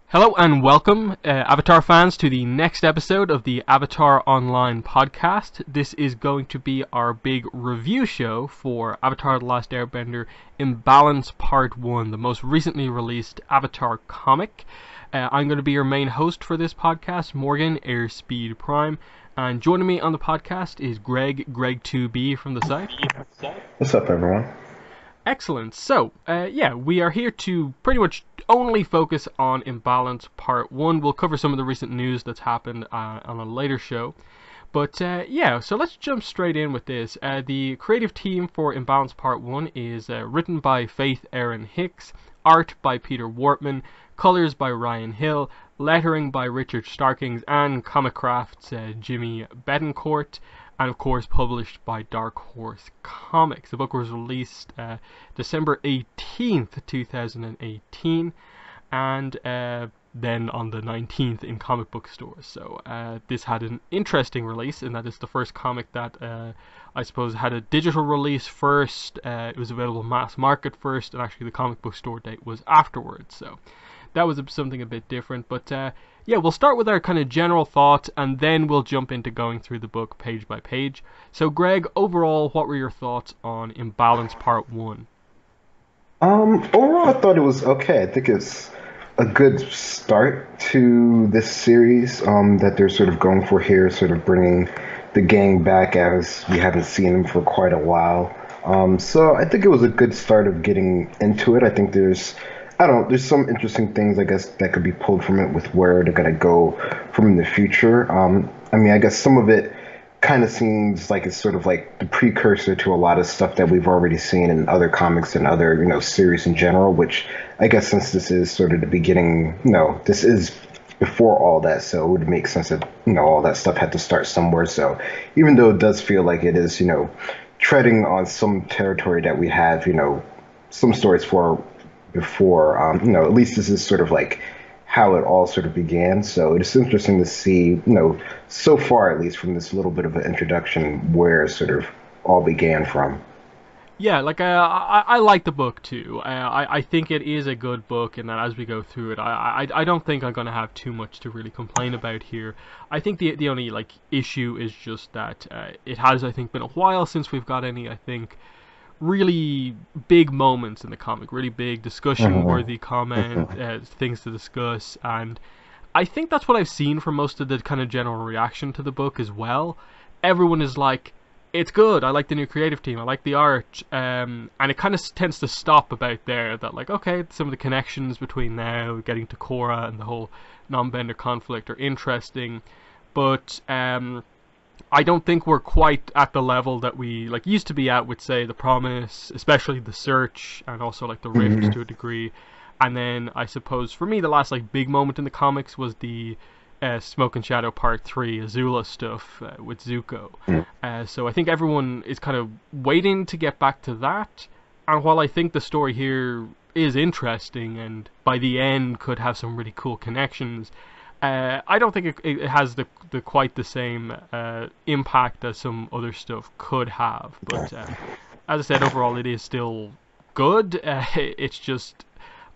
Hello and welcome, Avatar fans, to the next episode of the Avatar Online podcast. This is going to be our big review show for Avatar The Last Airbender Imbalance Part 1, the most recently released Avatar comic. I'm going to be your main host for this podcast, Morgan, Airspeed Prime, and joining me on the podcast is Greg2B from the site. What's up, everyone? Excellent. So, we are here to pretty much only focus on Imbalance Part 1. We'll cover some of the recent news that's happened on a later show. But, so let's jump straight in with this. The creative team for Imbalance Part 1 is written by Faith Erin Hicks, art by Peter Wortman, colors by Ryan Hill, lettering by Richard Starkings, and Comicraft's Jimmy Betancourt, and of course published by Dark Horse Comics. The book was released December 18th, 2018, and then on the 19th in comic book stores. So this had an interesting release in that it's the first comic that I suppose had a digital release first. It was available mass market first, and actually the comic book store date was afterwards. So that was something a bit different. But we'll start with our kind of general thoughts, and then we'll jump into going through the book page by page. So Greg, overall, what were your thoughts on Imbalance Part 1? Overall, I thought it was okay. I think it's a good start to this series that they're sort of going for here, sort of bringing the gang back as we haven't seen them for quite a while. So I think it was a good start of getting into it. I think there's some interesting things, I guess, that could be pulled from it with where they're going to go from in the future. I guess some of it kind of seems like it's sort of like the precursor to a lot of stuff that we've already seen in other comics and other, series in general, which I guess since this is sort of the beginning, this is before all that, so it would make sense that, all that stuff had to start somewhere. So even though it does feel like it is, treading on some territory that we have, some stories for before, at least this is sort of like how it all sort of began. So it's interesting to see, so far at least from this little bit of an introduction, where it sort of all began from. Yeah, I like the book too. I think it is a good book, and that as we go through it, I don't think I'm going to have too much to really complain about here. I think the only issue is just that it has, I think, been a while since we've got any, I think, really big moments in the comic, really big discussion-worthy things to discuss, and I think that's what I've seen from most of the kind of general reaction to the book as well. Everyone is like, it's good, I like the new creative team, I like the art, and it kind of tends to stop about there, that okay, some of the connections between now, getting to Korra and the whole non-bender conflict are interesting, but I don't think we're quite at the level that we used to be at with, say, The Promise, especially The Search, and also the Rift to a degree. And then I suppose for me the last big moment in the comics was the Smoke and Shadow Part 3 Azula stuff with Zuko. So I think everyone is kind of waiting to get back to that. And while I think the story here is interesting and by the end could have some really cool connections, I don't think it has the quite the same impact as some other stuff could have. But as I said, overall it is still good. It's just,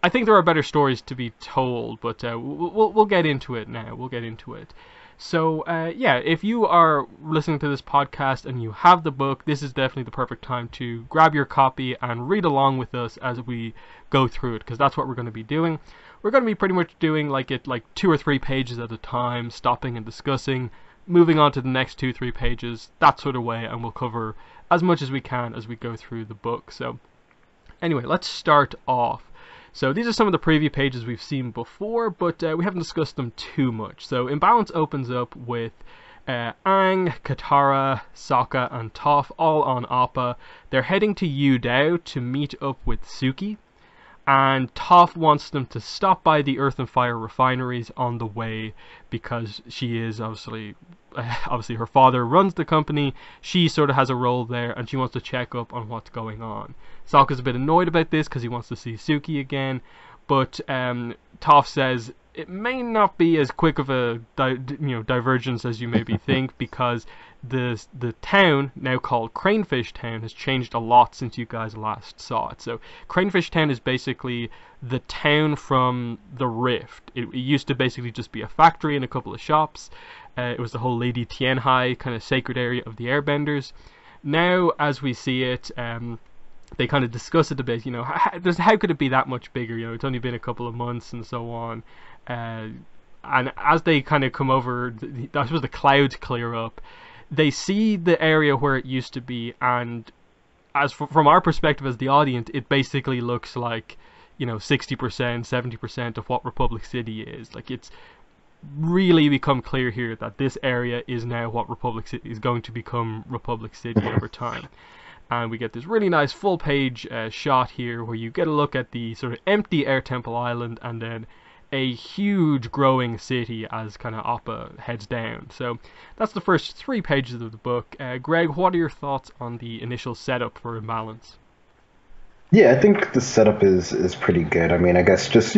I think there are better stories to be told, but we'll get into it now. We'll get into it. So if you are listening to this podcast and you have the book, this is definitely the perfect time to grab your copy and read along with us as we go through it, because that's what we're going to be doing. We're going to be pretty much doing it 2 or 3 pages at a time, stopping and discussing, moving on to the next 2-3 pages, that sort of way, and we'll cover as much as we can as we go through the book. So anyway, let's start off. So these are some of the preview pages we've seen before, but we haven't discussed them too much. So Imbalance opens up with Aang, Katara, Sokka, and Toph all on Appa. They're heading to Yudao to meet up with Suki, and Toph wants them to stop by the Earth and Fire refineries on the way because she is obviously her father runs the company, she sort of has a role there, and she wants to check up on what's going on. Sokka's a bit annoyed about this because he wants to see Suki again, but Toph says it may not be as quick of a divergence as you maybe think, because The town, now called Cranefish Town, has changed a lot since you guys last saw it. So Cranefish Town is basically the town from the Rift. It used to basically just be a factory and a couple of shops. It was the whole Lady Tianhai kind of sacred area of the Airbenders. Now, as we see it, they kind of discuss it a bit. How could it be that much bigger? It's only been a couple of months and so on. And as they kind of come over, I suppose the clouds clear up. They see the area where it used to be, and from our perspective as the audience, it basically looks like 60%, 70% of what Republic City is. Like, it's really become clear here that this area is now what Republic City is going to become. Republic City over time. And we get this really nice full page shot here where you get a look at the sort of empty Air Temple Island and then a huge growing city as kind of Appa heads down. So that's the first 3 pages of the book. Greg, what are your thoughts on the initial setup for Imbalance? Yeah, I think the setup is pretty good. I mean, I guess just,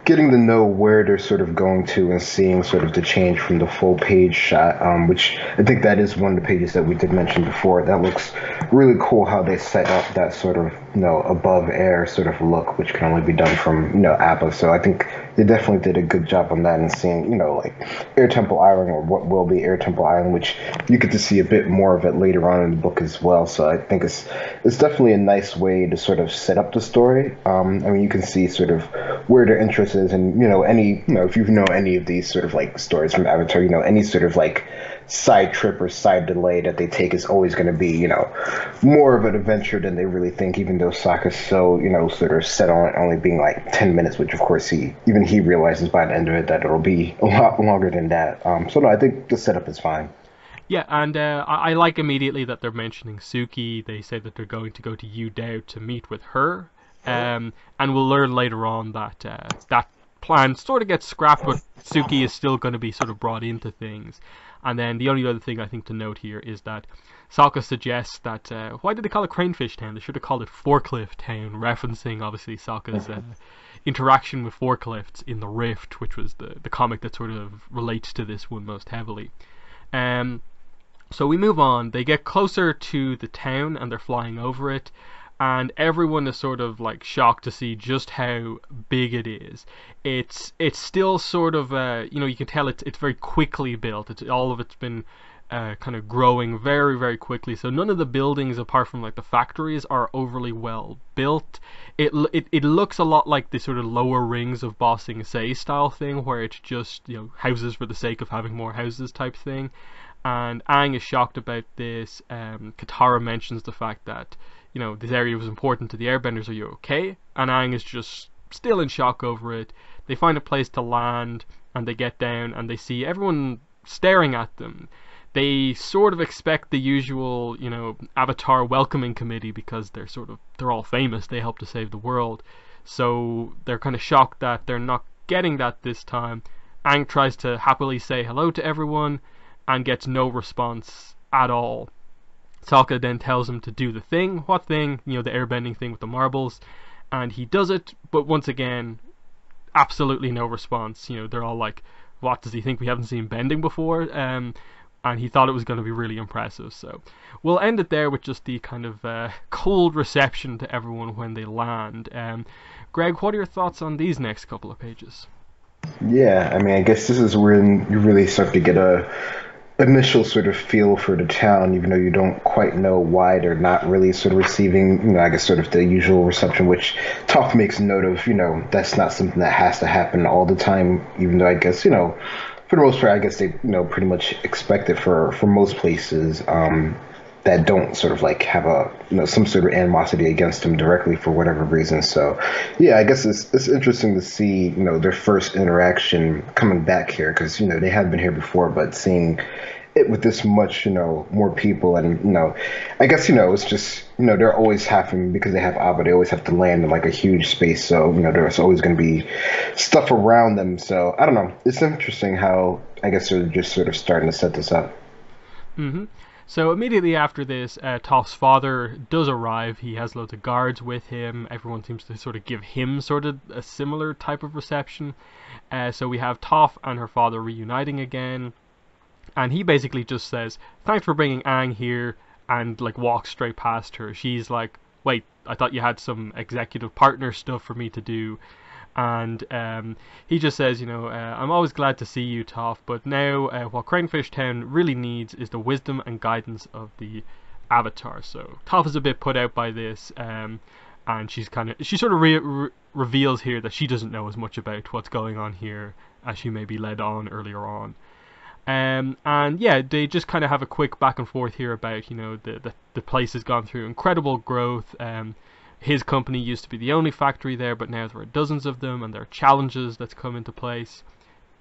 getting to know where they're sort of going to and seeing sort of the change from the full page shot, which I think that is one of the pages that we did mention before. That looks really cool how they set up that sort of, above air sort of look, which can only be done from, Appa. So I think they definitely did a good job on that and seeing, like Air Temple Island, or what will be Air Temple Island, which you get to see a bit more of it later on in the book as well. So I think it's definitely a nice way to sort of set up the story. I mean, you can see sort of where their interest is, and if you know any of these sort of like stories from Avatar, any sort of like side trip or side delay that they take is always going to be, more of an adventure than they really think, even though Sokka's so, sort of set on it only being like 10 minutes, which of course he realizes by the end of it that it'll be a lot longer than that. So no, I think the setup is fine. Yeah, and I like immediately that they're mentioning Suki. They say that they're going to go to Yu Dao to meet with her. And we'll learn later on that that plan sort of gets scrapped, but Suki is still going to be sort of brought into things. And then the only other thing I think to note here is that Sokka suggests that why did they call it Cranefish Town? They should have called it Forklift Town, referencing obviously Sokka's interaction with forklifts in the Rift, which was the comic that sort of relates to this one most heavily. So we move on. They get closer to the town and they're flying over it, and everyone is sort of like shocked to see just how big it is. It's still sort of you can tell it's very quickly built. All of it's been kind of growing very, very quickly. So none of the buildings, apart from like the factories, are overly well built. It looks a lot like the sort of lower rings of Ba Sing Se style thing, where it's just houses for the sake of having more houses type thing. And Aang is shocked about this. Katara mentions the fact that this area was important to the Airbenders. Are you okay? And Aang is just still in shock over it. They find a place to land and they get down and they see everyone staring at them. They sort of expect the usual, Avatar welcoming committee because they're all famous. They help to save the world. So they're kind of shocked that they're not getting that this time. Aang tries to happily say hello to everyone and gets no response at all. Sokka then tells him to do the thing. What thing? The airbending thing with the marbles. And he does it, but once again, absolutely no response. They're all like, what, does he think we haven't seen bending before? And he thought it was going to be really impressive. So we'll end it there with just the kind of cold reception to everyone when they land. Greg, what are your thoughts on these next couple of pages? Yeah, I mean, I guess this is when you really start to get a initial sort of feel for the town, even though you don't quite know why they're not really sort of receiving, I guess sort of the usual reception, which Toph makes note of, that's not something that has to happen all the time, even though I guess, for the most part, I guess they, pretty much expect it for most places, that don't sort of like have a, some sort of animosity against them directly for whatever reason. So yeah, I guess it's interesting to see, their first interaction coming back here, because, they had been here before, but seeing it with this much, more people, and, I guess, it's just, they're always having, because they have Abba, they always have to land in like a huge space. So, there's always going to be stuff around them. So I don't know. It's interesting how, I guess they're just sort of starting to set this up. Mm-hmm. So immediately after this, Toph's father does arrive. He has loads of guards with him. Everyone seems to sort of give him sort of a similar type of reception. So we have Toph and her father reuniting again. And he basically just says, "Thanks for bringing Aang here," and like walks straight past her. She's like, "Wait, I thought you had some executive partner stuff for me to do." And he just says, "I'm always glad to see you, Toph, but now what Cranefish Town really needs is the wisdom and guidance of the Avatar." So Toph is a bit put out by this, and she sort of reveals here that she doesn't know as much about what's going on here as she maybe led on earlier on. And yeah, they just kind of have a quick back and forth here about, the place has gone through incredible growth. His company used to be the only factory there, but now there are dozens of them, and there are challenges that's come into place.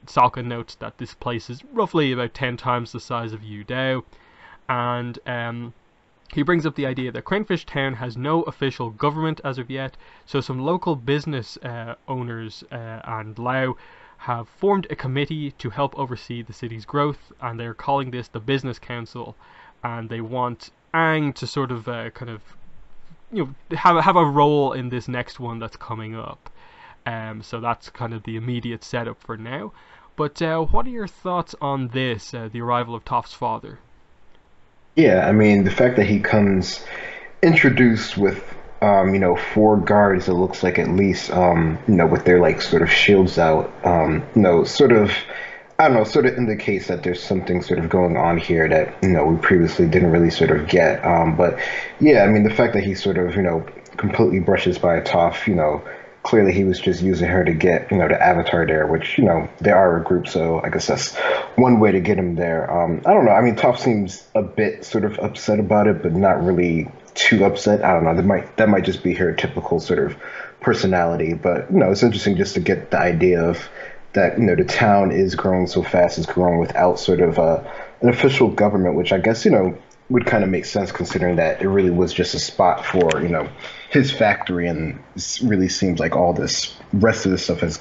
Sokka notes that this place is roughly about 10 times the size of Yu Dao, and he brings up the idea that Cranefish Town has no official government as of yet, so some local business owners and Lao have formed a committee to help oversee the city's growth, and they're calling this the Business Council, and they want Aang to sort of have a role in this next one that's coming up. So that's kind of the immediate setup for now. But what are your thoughts on this, the arrival of Toph's father? Yeah, I mean, the fact that he comes introduced with, four guards, it looks like, at least, with their like sort of shields out, sort of, I don't know, sort of indicates that there's something sort of going on here that, we previously didn't really sort of get. But yeah, I mean, the fact that he sort of, completely brushes by Toph, clearly he was just using her to get, the Avatar there, which, they are a group, so I guess that's one way to get him there. I don't know. I mean, Toph seems a bit sort of upset about it, but not really too upset. I don't know. That might just be her typical sort of personality. But, it's interesting just to get the idea of that, the town is growing so fast, it's growing without sort of an official government, which I guess, would kind of make sense considering that it really was just a spot for, his factory, and it really seems like all this rest of the stuff has,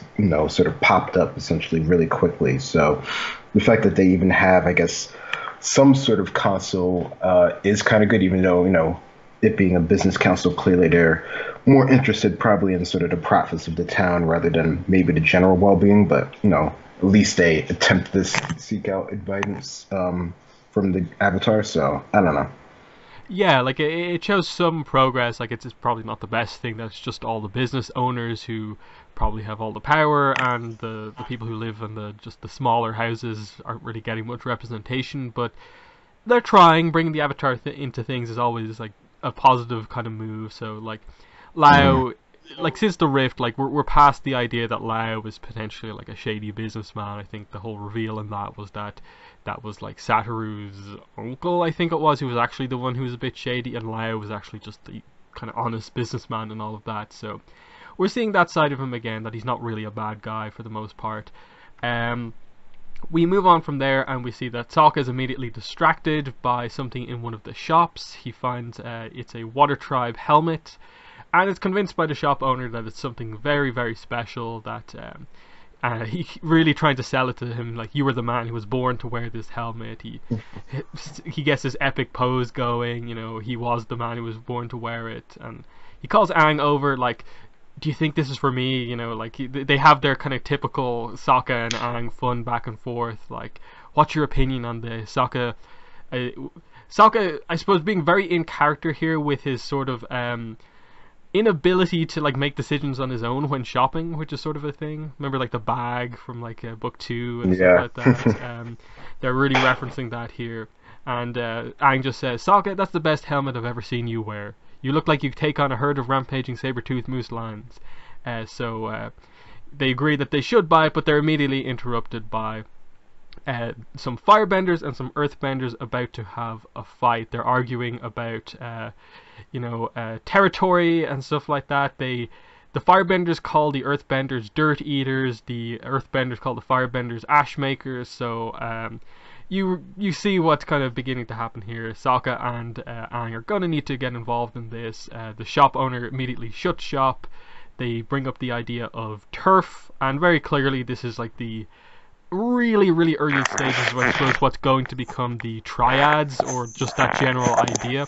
sort of popped up essentially really quickly. So the fact that they even have, I guess, some sort of council is kind of good, even though, it being a business council, clearly they're more interested probably in sort of the profits of the town rather than maybe the general well-being. But, at least they attempt this, seek out advice from the Avatar. So I don't know. Yeah, like it shows some progress. Like it's probably not the best thing. That's just all the business owners who probably have all the power, and the people who live in the smaller houses aren't really getting much representation. But they're trying. Bringing the Avatar into things is always like a positive kind of move. So like Lao, like since the rift, like we're past the idea that Lao was potentially like a shady businessman. I think the whole reveal in that was that was like Satoru's uncle, I think it was, who was actually the one who was a bit shady, and Lao was actually just the kind of honest businessman and all of that. So we're seeing that side of him again, that he's not really a bad guy for the most part. We move on from there, and we see that Sokka is immediately distracted by something in one of the shops. He finds it's a Water Tribe helmet, and is convinced by the shop owner that it's something very, very special, that he really trying to sell it to him, like, you were the man who was born to wear this helmet. He gets his epic pose going, he was the man who was born to wear it, and he calls Aang over, like, do you think this is for me? Like, they have their kind of typical Sokka and Aang fun back and forth, like, what's your opinion on this? Sokka, I suppose, being very in character here with his sort of inability to like make decisions on his own when shopping, which is sort of a thing. Remember, like the bag from like book 2 and stuff like that. They're really referencing that here. And Aang just says, "Sokka, that's the best helmet I've ever seen you wear. You look like you take on a herd of rampaging saber-toothed moose lions." So they agree that they should buy it, but they're immediately interrupted by some firebenders and some earthbenders about to have a fight. They're arguing about territory and stuff like that. The firebenders call the earthbenders dirt eaters. The earthbenders call the firebenders ash makers. So you see what's kind of beginning to happen here. Sokka and Aang are gonna need to get involved in this. The shop owner immediately shuts shop. They bring up the idea of turf, and very clearly this is like the really, really early stages of, I suppose, what's going to become the triads, or just that general idea.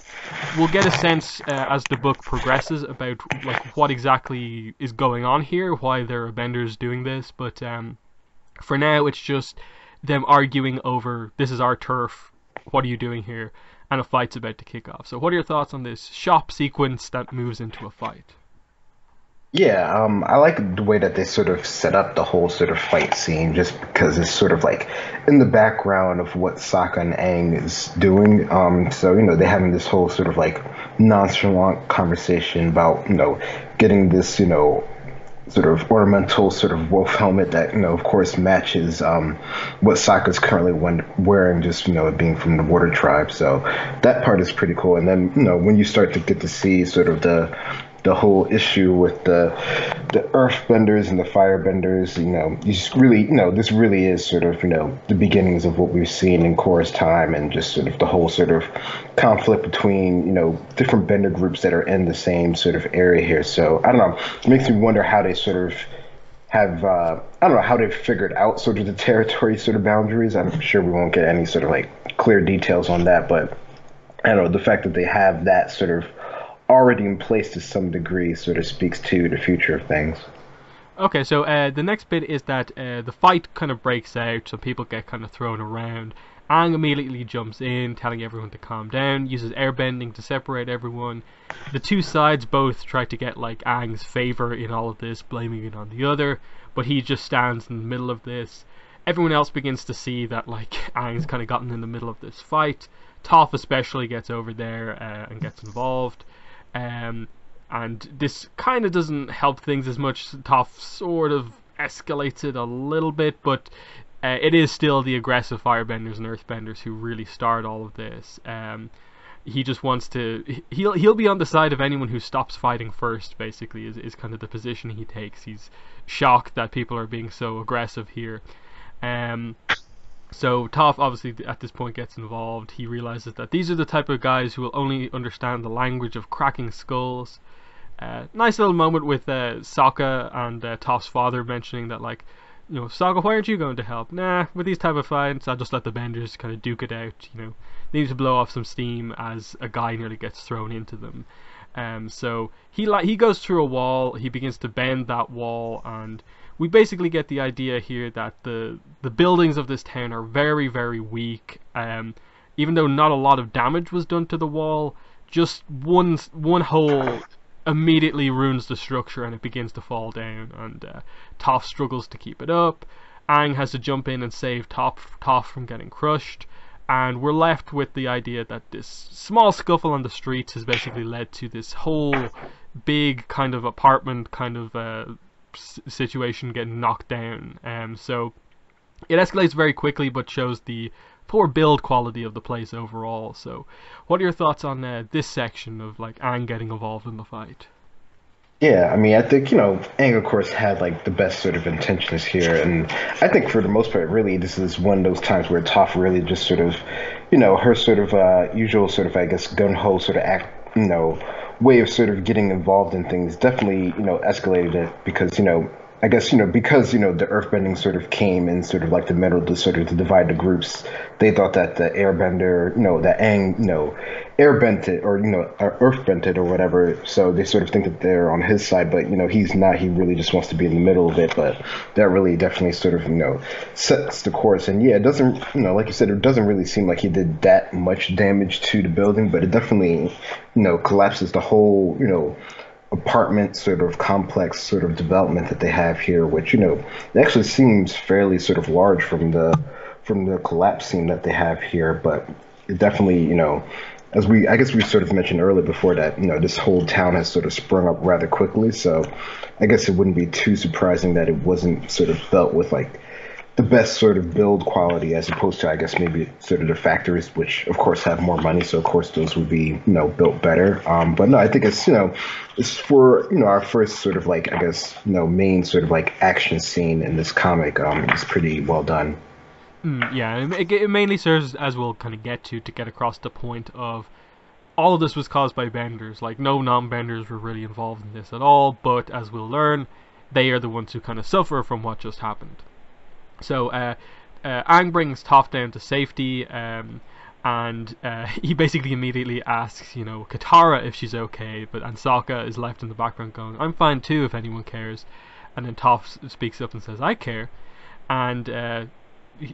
We'll get a sense as the book progresses about like what exactly is going on here, why there are benders doing this, but for now it's just them arguing over, this is our turf, what are you doing here, and a fight's about to kick off. So what are your thoughts on this shop sequence that moves into a fight? Yeah, I like the way that they sort of set up the whole sort of fight scene, just because it's sort of like in the background of what Sokka and Aang is doing. So they're having this whole sort of like nonchalant conversation about getting this sort of ornamental sort of wolf helmet that of course matches what Sokka's currently wearing, just it being from the Water Tribe. So that part is pretty cool. And then when you start to get to see sort of the whole issue with the earthbenders and the firebenders, you just really, this really is sort of, the beginnings of what we've seen in Korra's time, and just sort of the whole sort of conflict between, different bender groups that are in the same sort of area here. So I don't know, it makes me wonder how they sort of have, I don't know how they've figured out sort of the territory sort of boundaries. I'm sure we won't get any sort of like clear details on that, but I don't know, the fact that they have that sort of already in place to some degree sort of speaks to the future of things. Okay, so the next bit is that the fight kind of breaks out, so people get kind of thrown around. Aang immediately jumps in, telling everyone to calm down, uses airbending to separate everyone. The two sides both try to get like Aang's favor in all of this, blaming it on the other, but he just stands in the middle of this. Everyone else begins to see that like Aang's kind of gotten in the middle of this fight. Toph especially gets over there and gets involved. And this kind of doesn't help things as much. Toph sort of escalates it a little bit, but it is still the aggressive firebenders and earthbenders who really start all of this. He just wants to, he'll be on the side of anyone who stops fighting first, basically, is kind of the position he takes. He's shocked that people are being so aggressive here. So Toph obviously at this point gets involved. He realizes that these are the type of guys who will only understand the language of cracking skulls. Nice little moment with Sokka and Toph's father mentioning that, like, Sokka, why aren't you going to help? Nah, with these type of fights, I'll just let the benders kind of duke it out. They need to blow off some steam as a guy nearly gets thrown into them. So he goes through a wall. He begins to bend that wall, and we basically get the idea here that the buildings of this town are very, very weak. Even though not a lot of damage was done to the wall, just one hole immediately ruins the structure and it begins to fall down. And Toph struggles to keep it up. Aang has to jump in and save Toph from getting crushed. And we're left with the idea that this small scuffle on the streets has basically led to this whole big kind of apartment kind of situation getting knocked down. So it escalates very quickly, but shows the poor build quality of the place overall. So what are your thoughts on this section of like Aang getting involved in the fight? Yeah, I mean, I think, Aang, of course, had, like, the best sort of intentions here, and I think for the most part, really, this is one of those times where Toph really just sort of, her sort of usual sort of, I guess, gung-ho sort of act, way of sort of getting involved in things definitely, escalated it because, I guess, because, the earthbending sort of came in sort of like the middle to sort of to divide the groups, they thought that the airbender, that Aang, airbent it or, or earthbent it or whatever. So they sort of think that they're on his side, but, he's not. He really just wants to be in the middle of it. But that really definitely sort of, sets the course. And yeah, it doesn't, like you said, it doesn't really seem like he did that much damage to the building, but it definitely, collapses the whole, apartment sort of complex sort of development that they have here, which it actually seems fairly sort of large from the collapse scene that they have here, but it definitely as I guess we sort of mentioned earlier before that this whole town has sort of sprung up rather quickly, so I guess it wouldn't be too surprising that it wasn't sort of built with like the best sort of build quality as opposed to, I guess, maybe sort of the factories, which of course have more money, so of course those would be built better. But no, I think it's it's for our first sort of like, I guess, main sort of like action scene in this comic. It's pretty well done. Yeah, it mainly serves, as we'll kind of get to get across the point of all of this was caused by benders. Like, no non-benders were really involved in this at all, but as we'll learn, they are the ones who kind of suffer from what just happened. So Aang brings Toph down to safety, and he basically immediately asks, Katara if she's okay, and Sokka is left in the background going, I'm fine too if anyone cares. And then Toph speaks up and says, I care. And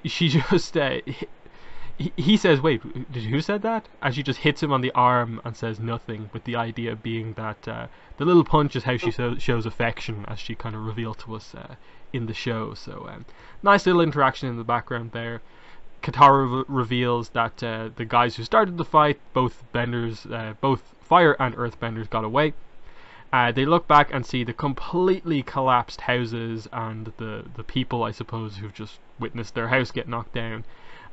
she just he says, "Wait, who said that?" And she just hits him on the arm and says nothing, with the idea being that the little punch is how she shows affection, as she kind of revealed to us in the show. So nice little interaction in the background there. Katara reveals that the guys who started the fight, both benders, both fire and earth benders, got away. They look back and see the completely collapsed houses and the people, I suppose, who've just witnessed their house get knocked down.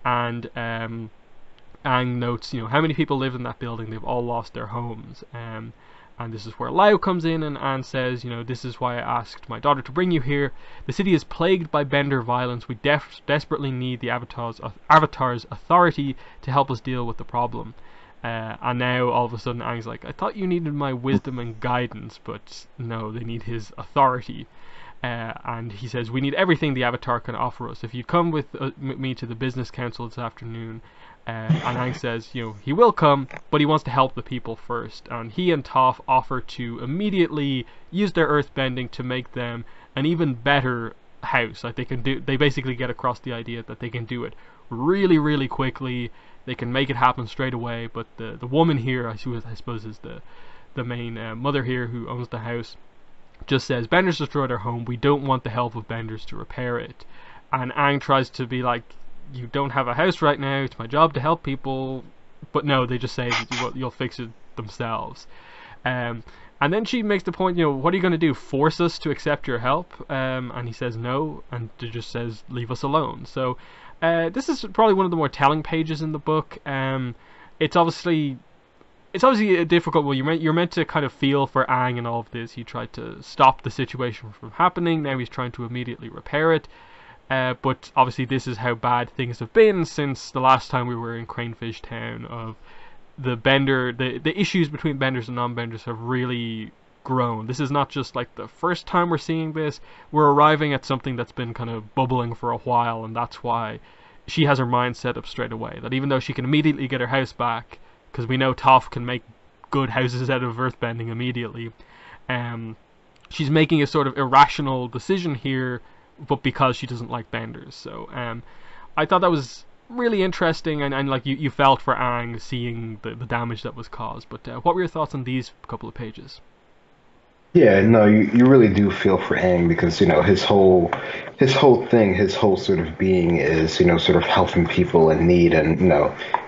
And Aang notes, how many people live in that building. They've all lost their homes. And this is where Lau comes in, and Aang says, this is why I asked my daughter to bring you here. The city is plagued by bender violence. We desperately need the Avatar's authority to help us deal with the problem. And now all of a sudden Aang's like, I thought you needed my wisdom and guidance, but no, they need his authority. And he says, we need everything the Avatar can offer us. If you come with me to the business council this afternoon. And Aang says, he will come, but he wants to help the people first. And he and Toph offer to immediately use their earthbending to make them an even better house. Like they basically get across the idea that they can do it really, really quickly. They can make it happen straight away. But the woman here, I suppose is the main mother here who owns the house, just says, benders destroyed our home. We don't want the help of benders to repair it. And Aang tries to be like, you don't have a house right now, it's my job to help people. But no, they just say you'll fix it themselves. And then she makes the point, what are you going to do, force us to accept your help? And he says no, and she just says leave us alone. So this is probably one of the more telling pages in the book. It's obviously a difficult one. You're meant to kind of feel for Aang in all of this. He tried to stop the situation from happening, now he's trying to immediately repair it. But obviously this is how bad things have been since the last time we were in Cranefish Town. Of the issues between benders and non-benders have really grown. This is not just like the first time we're seeing this. We're arriving at something that's been kind of bubbling for a while, and that's why she has her mind set up straight away. That even though she can immediately get her house back, because we know Toph can make good houses out of earthbending immediately, she's making a sort of irrational decision here, but because she doesn't like benders. So I thought that was really interesting, and like you felt for Aang seeing the damage that was caused. But what were your thoughts on these couple of pages? Yeah, no, you really do feel for Aang because, his whole thing, his whole sort of being is, sort of helping people in need. And,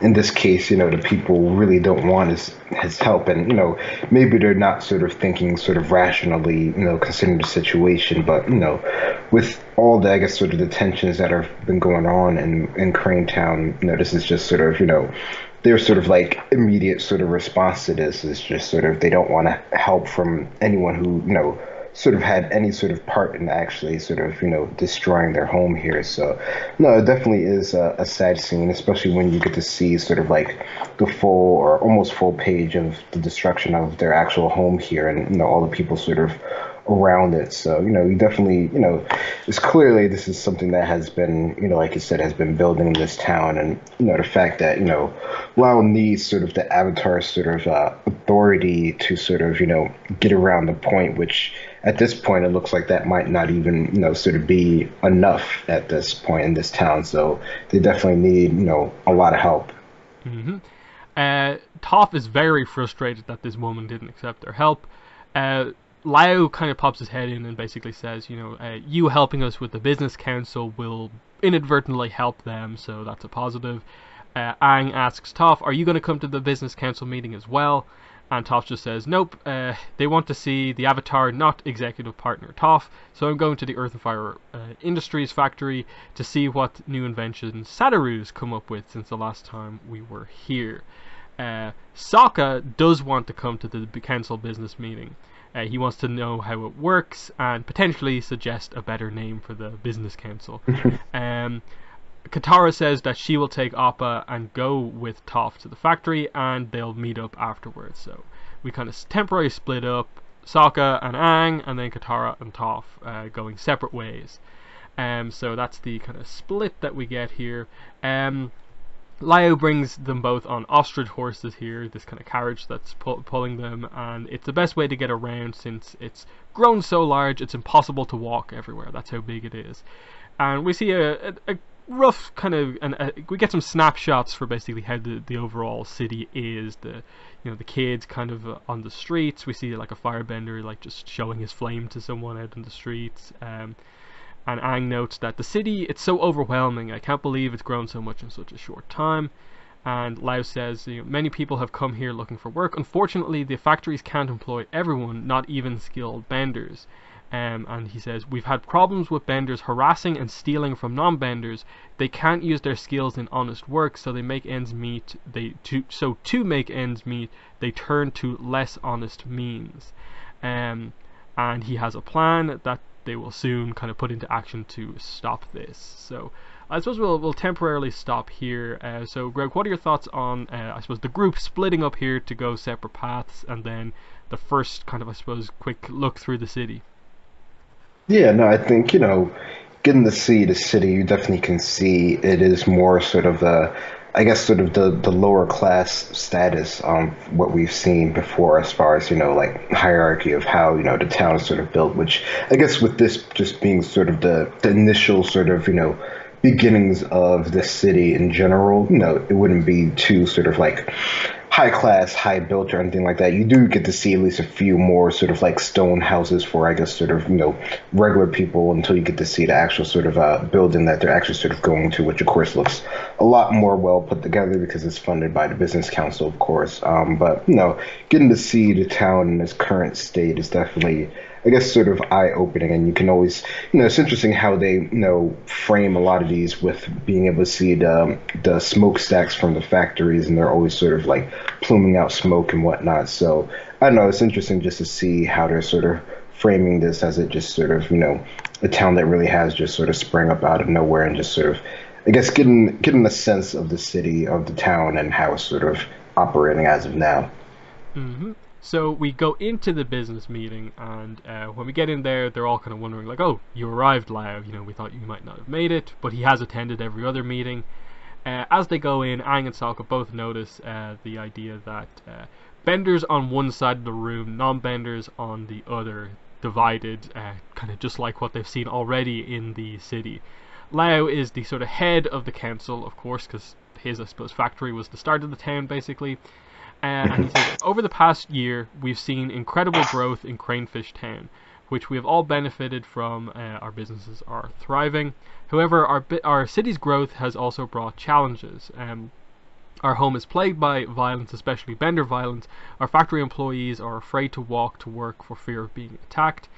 in this case, the people really don't want his help. And, maybe they're not sort of thinking sort of rationally, considering the situation. But, with all the, I guess, sort of the tensions that have been going on in Crane Town, this is just sort of, their sort of like immediate sort of response to this is just sort of they don't want to help from anyone who sort of had any sort of part in actually sort of destroying their home here. So no, it definitely is a sad scene, especially when you get to see sort of like the full or almost full page of the destruction of their actual home here, and all the people sort of around it. So, you definitely, it's clearly this is something that has been, like you said, has been building in this town. And, the fact that, Lao needs sort of the Avatar sort of authority to sort of, get around the point, which at this point it looks like that might not even, sort of be enough at this point in this town. So they definitely need, a lot of help. Mm-hmm. Toph is very frustrated that this woman didn't accept their help. Lau kind of pops his head in and basically says, you helping us with the business council will inadvertently help them, so that's a positive. Aang asks Toph, are you going to come to the business council meeting as well? And Toph just says, nope, they want to see the Avatar, not executive partner Toph, so I'm going to the Earth and Fire Industries factory to see what new inventions Sadaru's come up with since the last time we were here. Sokka does want to come to the council business meeting. He wants to know how it works and potentially suggest a better name for the business council. Katara says that she will take Appa and go with Toph to the factory, and they'll meet up afterwards. So we kind of temporarily split up, Sokka and Aang, and then Katara and Toph going separate ways. So that's the kind of split that we get here. Lao brings them both on ostrich horses here, this kind of carriage that's pulling them, and it's the best way to get around since it's grown so large it's impossible to walk everywhere. That's how big it is. And we see a rough kind of, and we get some snapshots for basically how the overall city is. The kids kind of on the streets. We see like a firebender like just showing his flame to someone out in the streets. And Aang notes that the city, it's so overwhelming. I can't believe it's grown so much in such a short time. And Lau says, many people have come here looking for work. Unfortunately, the factories can't employ everyone, not even skilled benders. And he says, we've had problems with benders harassing and stealing from non-benders. They can't use their skills in honest work, so they make ends meet. To make ends meet, they turn to less honest means. And he has a plan that they will soon kind of put into action to stop this. So I suppose we'll temporarily stop here. So Greg, what are your thoughts on I suppose the group splitting up here to go separate paths, and then the first kind of, I suppose, quick look through the city? Yeah, no, I think, getting to see the city, you definitely can see it is more sort of I guess sort of the lower class status what we've seen before as far as, like hierarchy of how, the town is sort of built, which I guess with this just being sort of the initial sort of, beginnings of the city in general, it wouldn't be too sort of like high class, high built or anything like that. You do get to see at least a few more sort of like stone houses for, I guess, sort of, regular people until you get to see the actual sort of building that they're actually sort of going to, which of course looks a lot more well put together because it's funded by the business council, of course. But, getting to see the town in its current state is definitely, I guess, sort of eye-opening, and you can always, it's interesting how they, frame a lot of these with being able to see the smokestacks from the factories, and they're always sort of like pluming out smoke and whatnot. So I don't know, it's interesting just to see how they're sort of framing this as it just sort of, a town that really has just sort of sprang up out of nowhere and just sort of, I guess, getting a sense of the city, of the town, and how it's sort of operating as of now. Mm-hmm. So we go into the business meeting, and when we get in there, they're all kind of wondering, like, "Oh, you arrived, Lau. We thought you might not have made it," but he has attended every other meeting. As they go in, Aang and Sokka both notice the idea that benders on one side of the room, non-benders on the other, divided, kind of just like what they've seen already in the city. Lau is the sort of head of the council, of course, because his, I suppose, factory was the start of the town, basically. And he says, over the past year, we've seen incredible growth in Cranefish Town, which we have all benefited from. Our businesses are thriving. However, our city's growth has also brought challenges. Our home is plagued by violence, especially bender violence. Our factory employees are afraid to walk to work for fear of being attacked.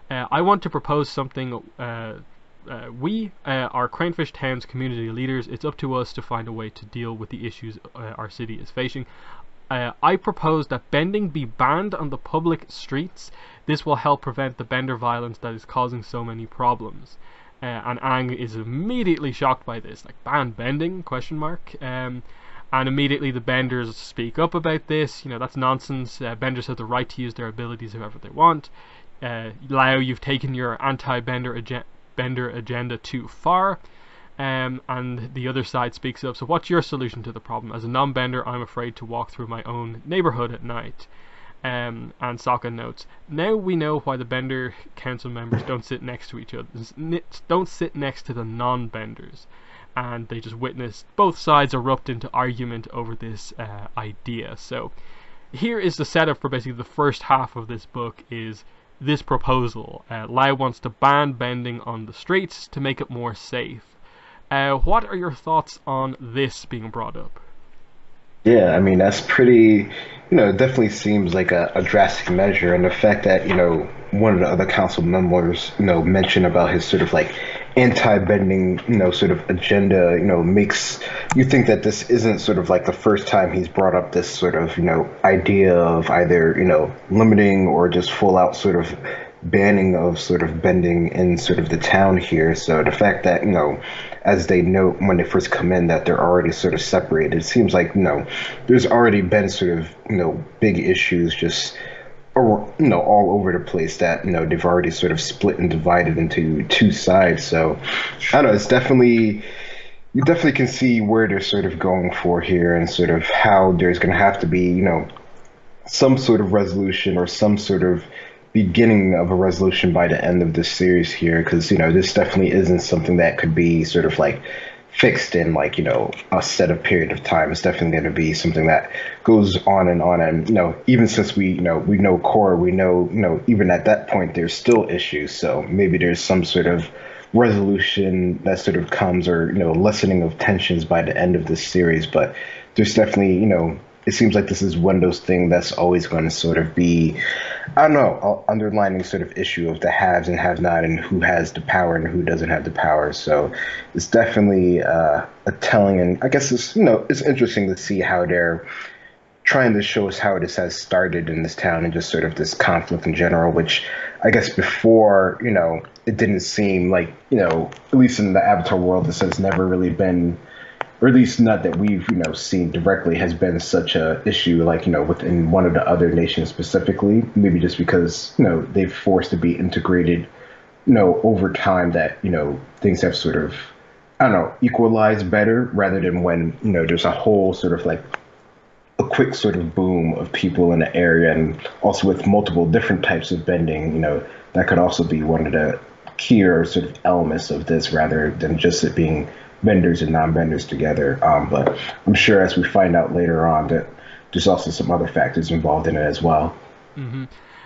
I want to propose something. We are Cranefish Town's community leaders. It's up to us to find a way to deal with the issues our city is facing. I propose that bending be banned on the public streets. This will help prevent the bender violence that is causing so many problems. And Aang is immediately shocked by this, like, ban bending? Question mark. And immediately the benders speak up about this. That's nonsense. Benders have the right to use their abilities however they want. Lau, you've taken your anti-bender agenda too far. And the other side speaks up. So what's your solution to the problem? As a non-bender, I'm afraid to walk through my own neighborhood at night. And Sokka notes, now we know why the bender council members don't sit next to each other, don't sit next to the non-benders. And they just witnessed both sides erupt into argument over this idea. So here is the setup for basically the first half of this book, is this proposal. Lau wants to ban bending on the streets to make it more safe. What are your thoughts on this being brought up? Yeah, I mean, that's pretty, it definitely seems like a drastic measure. And the fact that, one of the other council members, mentioned about his sort of like anti-bending, sort of agenda, makes you think that this isn't sort of like the first time he's brought up this sort of, idea of either, limiting or just full out sort of banning of sort of bending in sort of the town here. So the fact that, as they note when they first come in, that they're already sort of separated, it seems like, there's already been sort of, big issues just, or, all over the place that, they've already sort of split and divided into two sides. So I don't know, it's definitely, you definitely can see where they're sort of going for here, and sort of how there's going to have to be, some sort of resolution or some sort of beginning of a resolution by the end of this series here, because this definitely isn't something that could be sort of like fixed in like a set of period of time. It's definitely going to be something that goes on, and even since we know core, we know even at that point there's still issues. So maybe there's some sort of resolution that sort of comes, or lessening of tensions by the end of this series. But there's definitely it seems like this is one of those things that's always going to sort of be, I don't know, underlining sort of issue of the haves and have not, and who has the power and who doesn't have the power. So it's definitely a telling, and I guess it's it's interesting to see how they're trying to show us how this has started in this town, and just sort of this conflict in general, which I guess before, it didn't seem like, at least in the Avatar world, this has never really been, or at least not that we've, seen directly, has been such a issue, like, within one of the other nations specifically, maybe just because, they've forced to be integrated, over time, that, things have sort of, I don't know, equalized better, rather than when, there's a whole sort of like a quick sort of boom of people in the area, and also with multiple different types of bending, that could also be one of the keyer sort of elements of this, rather than just it being benders and non-benders together. But I'm sure as we find out later on that there's also some other factors involved in it as well. Hmm.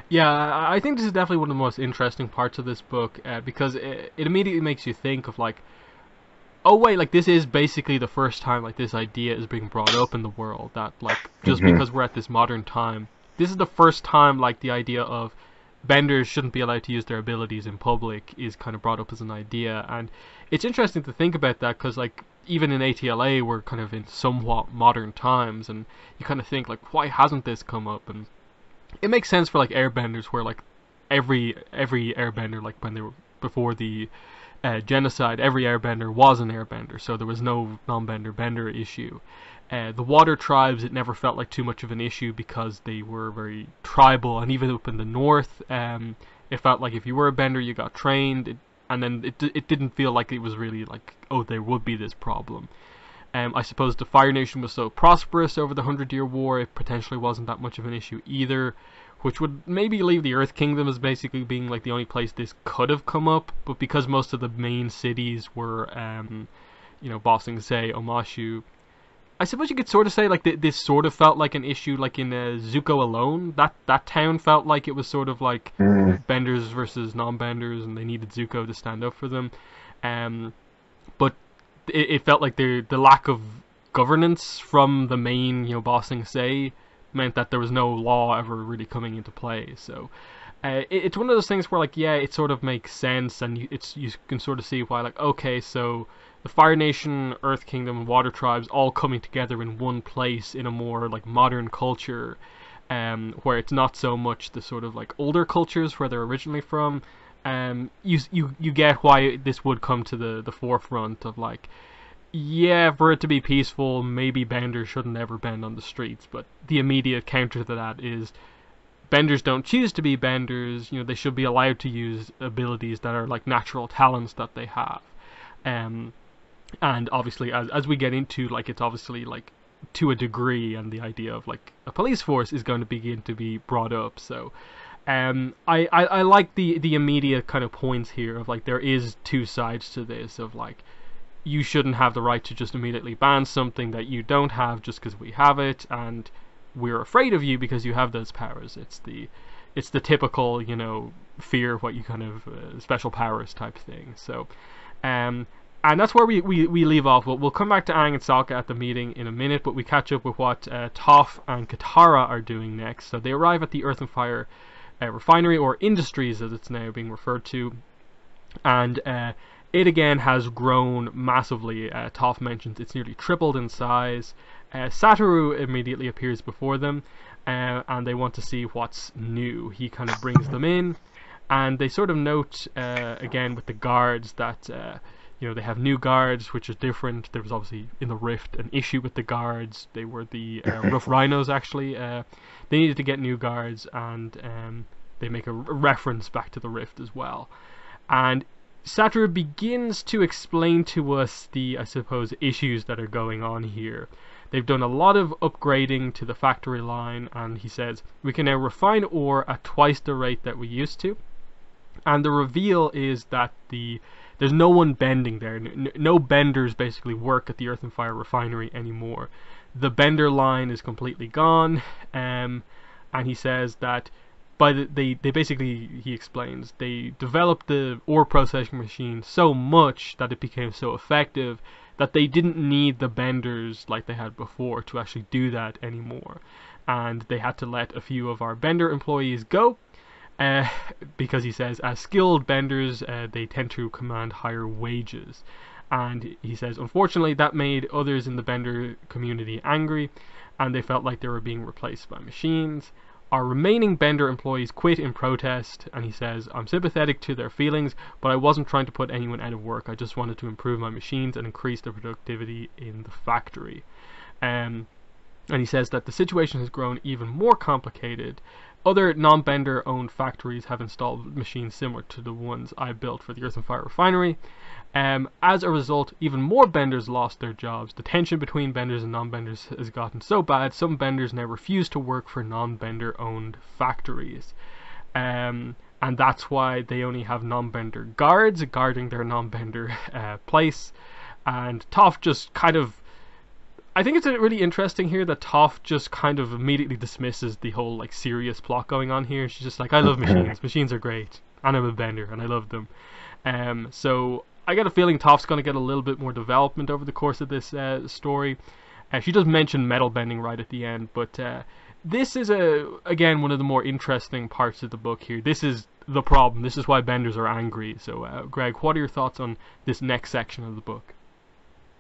Yeah, I think this is definitely one of the most interesting parts of this book, because it immediately makes you think of like, oh wait, like this is basically the first time like this idea is being brought up in the world, that like just Hmm. because we're at this modern time, this is the first time like the idea of benders shouldn't be allowed to use their abilities in public is kind of brought up as an idea. And it's interesting to think about that, because like even in ATLA we're kind of in somewhat modern times, and you kind of think like, why hasn't this come up? And it makes sense for like airbenders, where like every airbender, like when they were before the genocide, every airbender was an airbender, so there was no non-bender bender issue. The water tribes, it never felt like too much of an issue because they were very tribal, and even up in the north, it felt like if you were a bender, you got trained, and then it didn't feel like it was really like, oh, there would be this problem. I suppose the Fire Nation was so prosperous over the 100-Year War, it potentially wasn't that much of an issue either, which would maybe leave the Earth Kingdom as basically being like the only place this could have come up. But because most of the main cities were, Ba Sing Se, Omashu, I suppose you could sort of say like this sort of felt like an issue, like in Zuko alone. That town felt like it was sort of like Mm. benders versus non-benders, and they needed Zuko to stand up for them. But it felt like the lack of governance from the main, Ba Sing Se meant that there was no law ever really coming into play. So it's one of those things where like, yeah, it sort of makes sense, and you can sort of see why, like, okay, so the Fire Nation, Earth Kingdom, and Water Tribes all coming together in one place in a more like modern culture, where it's not so much the sort of like older cultures where they're originally from. You get why this would come to the forefront of like, yeah, for it to be peaceful, maybe benders shouldn't ever bend on the streets. But the immediate counter to that is benders don't choose to be benders. They should be allowed to use abilities that are like natural talents that they have. Um, and obviously, as we get into, like, it's obviously like to a degree, and the idea of like a police force is going to begin to be brought up. So I like the immediate kind of points here of like, there is two sides to this, of like, you shouldn't have the right to just immediately ban something that you don't have just because we have it, and we're afraid of you because you have those powers. It's the typical, fear what you kind of special powers type thing. So and that's where we leave off. We'll come back to Aang and Sokka at the meeting in a minute, but we catch up with what Toph and Katara are doing next. So they arrive at the Earth and Fire refinery, or industries as it's now being referred to, and it again has grown massively. Toph mentions it's nearly tripled in size. Satoru immediately appears before them, and they want to see what's new. He kind of brings them in, and they sort of note again with the guards that they have new guards, which is different. There was obviously in the Rift an issue with the guards. They were the rough rhinos actually. They needed to get new guards, and they make a reference back to the Rift as well. And Satoru begins to explain to us the, I suppose, issues that are going on here. They've done a lot of upgrading to the factory line, and he says, we can now refine ore at twice the rate that we used to. And the reveal is that the there's no one bending there. No benders basically work at the Earth and Fire refinery anymore. The bender line is completely gone, and he says that they basically, he explains, they developed the ore processing machine so much that it became so effective that they didn't need the benders like they had before to actually do that anymore. And they had to let a few of our bender employees go, uh, because he says, as skilled benders, they tend to command higher wages. And he says, unfortunately, that made others in the bender community angry, and they felt like they were being replaced by machines. Our remaining bender employees quit in protest, and he says, I'm sympathetic to their feelings, but I wasn't trying to put anyone out of work. I just wanted to improve my machines and increase the productivity in the factory. And he says that the situation has grown even more complicated. Other non-bender owned factories have installed machines similar to the ones I built for the Earth and Fire refinery. As a result, even more benders lost their jobs. The tension between benders and non-benders has gotten so bad, some benders now refuse to work for non-bender owned factories. And that's why they only have non-bender guards guarding their non-bender place. And Toph just kind of, I think it's really interesting here that Toph just kind of immediately dismisses the whole like serious plot going on here. She's just like, I love machines. Machines are great. And I'm a bender and I love them. So I get a feeling Toph's going to get a little bit more development over the course of this story. She does mention metal bending right at the end, but this is, again, one of the more interesting parts of the book here. This is the problem. This is why benders are angry. So, Greg, what are your thoughts on this next section of the book?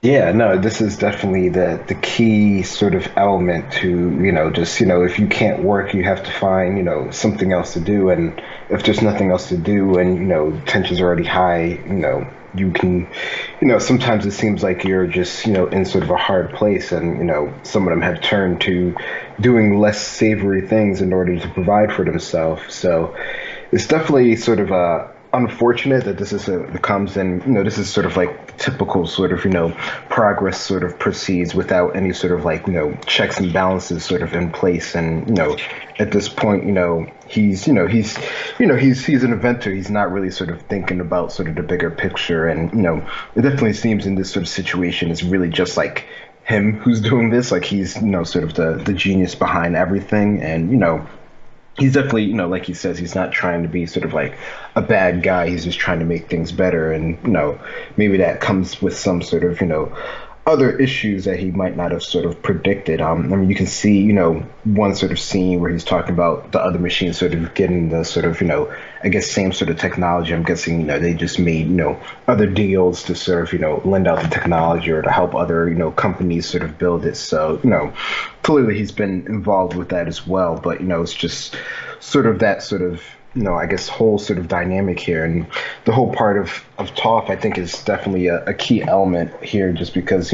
Yeah, no, this is definitely the key sort of element to, just, if you can't work, you have to find, something else to do. And if there's nothing else to do and, tensions are already high, you can, sometimes it seems like you're just, in sort of a hard place. And, some of them have turned to doing less savory things in order to provide for themselves. So it's definitely sort of unfortunate that this is comes in, this is sort of like typical sort of, progress sort of proceeds without any sort of like, checks and balances sort of in place. And, at this point, he's an inventor. He's not really sort of thinking about sort of the bigger picture. And, it definitely seems in this sort of situation, it's really just like him who's doing this. Like he's, sort of the genius behind everything. And, he's definitely, like he says, he's not trying to be sort of like a bad guy. He's just trying to make things better. And, maybe that comes with some sort of, other issues that he might not have sort of predicted. I mean, you can see, one sort of scene where he's talking about the other machines sort of getting the sort of, I guess, same sort of technology. I'm guessing, they just made, other deals to sort of, lend out the technology or to help other, companies sort of build it. So, clearly he's been involved with that as well. But, it's just sort of that sort of, I guess, whole sort of dynamic here. And the whole part of Toph, I think, is definitely a key element here, just because,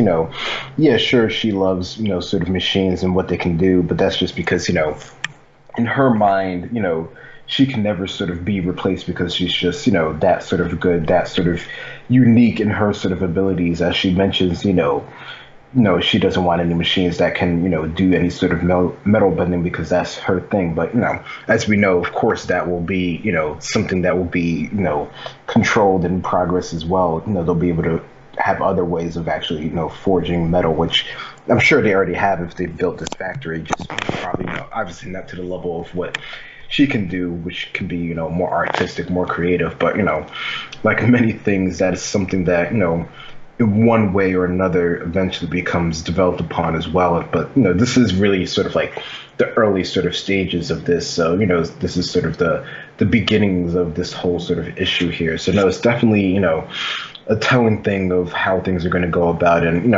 yeah, sure, she loves, sort of machines and what they can do, but that's just because, in her mind, she can never sort of be replaced because she's just, that sort of good, that sort of unique in her sort of abilities. As she mentions, she doesn't want any machines that can, do any sort of metal bending because that's her thing. But, as we know, of course, that will be, something that will be, controlled in progress as well. They'll be able to have other ways of actually, forging metal, which I'm sure they already have if they built this factory, just probably, obviously not to the level of what she can do, which can be, more artistic, more creative. But, like many things, that is something that, in one way or another eventually becomes developed upon as well. But, this is really sort of like the early sort of stages of this. So, this is sort of the beginnings of this whole sort of issue here. So, no, it's definitely, a telling thing of how things are going to go about. And,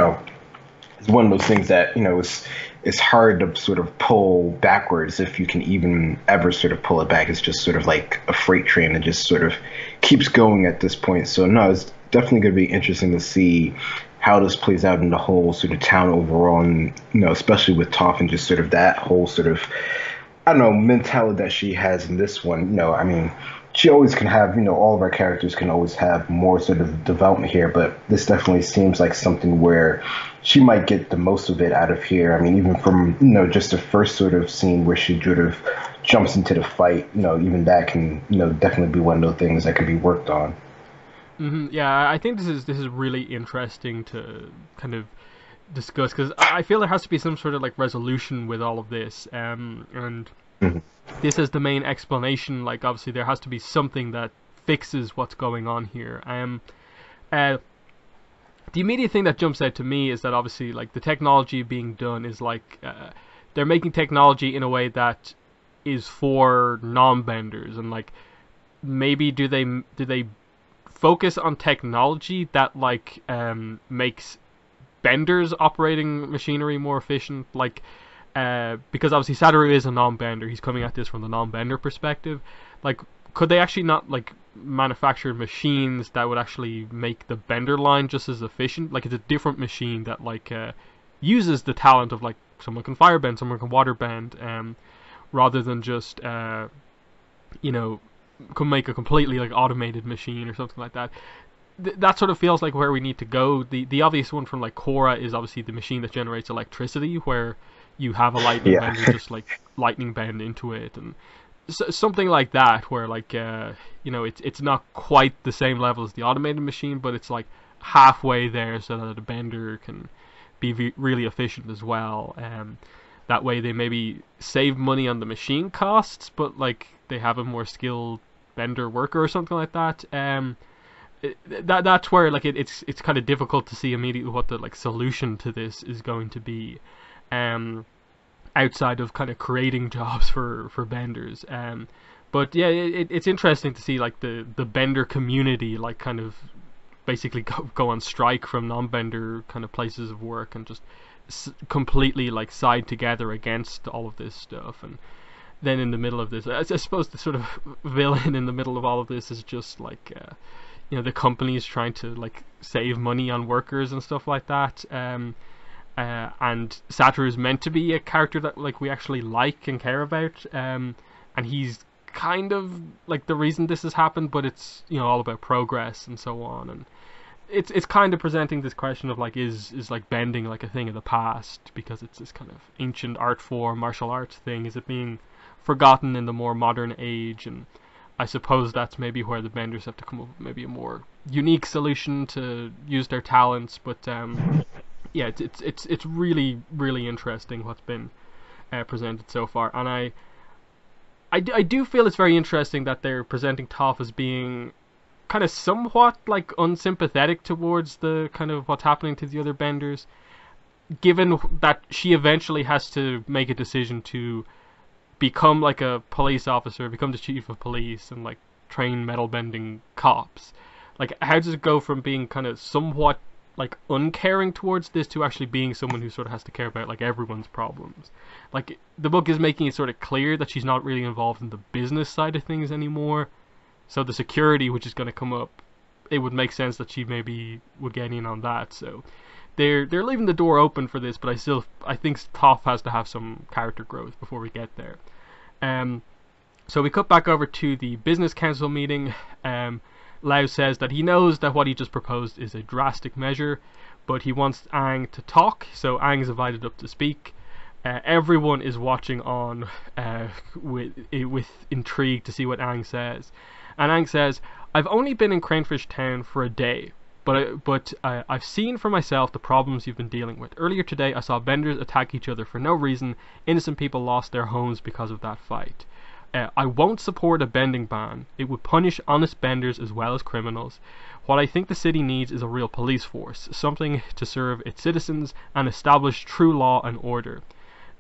it's one of those things that, it's hard to sort of pull backwards if you can even ever sort of pull it back. It's just sort of like a freight train that just sort of keeps going at this point. So, no, it's definitely going to be interesting to see how this plays out in the whole sort of town overall, and especially with Toph and just sort of that whole sort of, I don't know, mentality that she has in this one. I mean, she always can have, all of our characters can always have more sort of development here, but this definitely seems like something where she might get the most of it out of here. I mean, even from, just the first sort of scene where she sort of jumps into the fight, even that can, definitely be one of those things that can be worked on. Yeah, I think this is really interesting to kind of discuss, because I feel there has to be some sort of like resolution with all of this, and Mhm. this is the main explanation. Like, obviously there has to be something that fixes what's going on here. Uh, the immediate thing that jumps out to me is that obviously like the technology being done is like they're making technology in a way that is for non-benders, and like maybe do they focus on technology that like makes benders operating machinery more efficient, like because obviously Satoru is a non-bender. He's coming at this from the non-bender perspective. Like, could they actually not like manufacture machines that would actually make the bender line just as efficient? Like, it's a different machine that like uses the talent of like someone can firebend, someone can waterbend, rather than just you know can make a completely like automated machine or something like that. That sort of feels like where we need to go. The obvious one from like Korra is obviously the machine that generates electricity, where you have a lightning Yeah. bender just like lightning bend into it, and something like that, where like it's not quite the same level as the automated machine, but it's like halfway there, so that a bender can be really efficient as well. That way they maybe save money on the machine costs, but like they have a more skilled bender worker or something like that. That's where like it's kind of difficult to see immediately what the like solution to this is going to be, um, outside of kind of creating jobs for benders. But yeah, it's interesting to see like the bender community like kind of basically go on strike from non-bender kind of places of work, and just completely like side together against all of this stuff. And then in the middle of this, I suppose the sort of villain in the middle of all of this is just like the companies trying to like save money on workers and stuff like that. And Satoru is meant to be a character that like we actually like and care about. And he's kind of like the reason this has happened, but it's all about progress and so on. And it's kind of presenting this question of like is like bending like a thing of the past, because it's this kind of ancient art form, martial arts thing. Is it being forgotten in the more modern age? And I suppose that's maybe where the benders have to come up with maybe a more unique solution to use their talents. But yeah, it's really really interesting what's been presented so far, and I do feel it's very interesting that they're presenting Toph as being kind of somewhat like unsympathetic towards the kind of what's happening to the other benders, given that she eventually has to make a decision to become like a police officer, become the chief of police, and like train metal bending cops. Like, how does it go from being kind of somewhat like uncaring towards this to actually being someone who sort of has to care about like everyone's problems? Like, the book is making it sort of clear that she's not really involved in the business side of things anymore. So the security, which is going to come up, it would make sense that she maybe would get in on that. So they're leaving the door open for this, but I think Toph has to have some character growth before we get there. Um, so we cut back over to the business council meeting. Lau says that he knows that what he just proposed is a drastic measure, but he wants Aang to talk, so Aang is invited up to speak. Everyone is watching on with intrigue to see what Aang says. And Aang says, "I've only been in Cranefish Town for a day, but I've seen for myself the problems you've been dealing with. Earlier today I saw benders attack each other for no reason. Innocent people lost their homes because of that fight. I won't support a bending ban. It would punish honest benders as well as criminals. What I think the city needs is a real police force, something to serve its citizens and establish true law and order."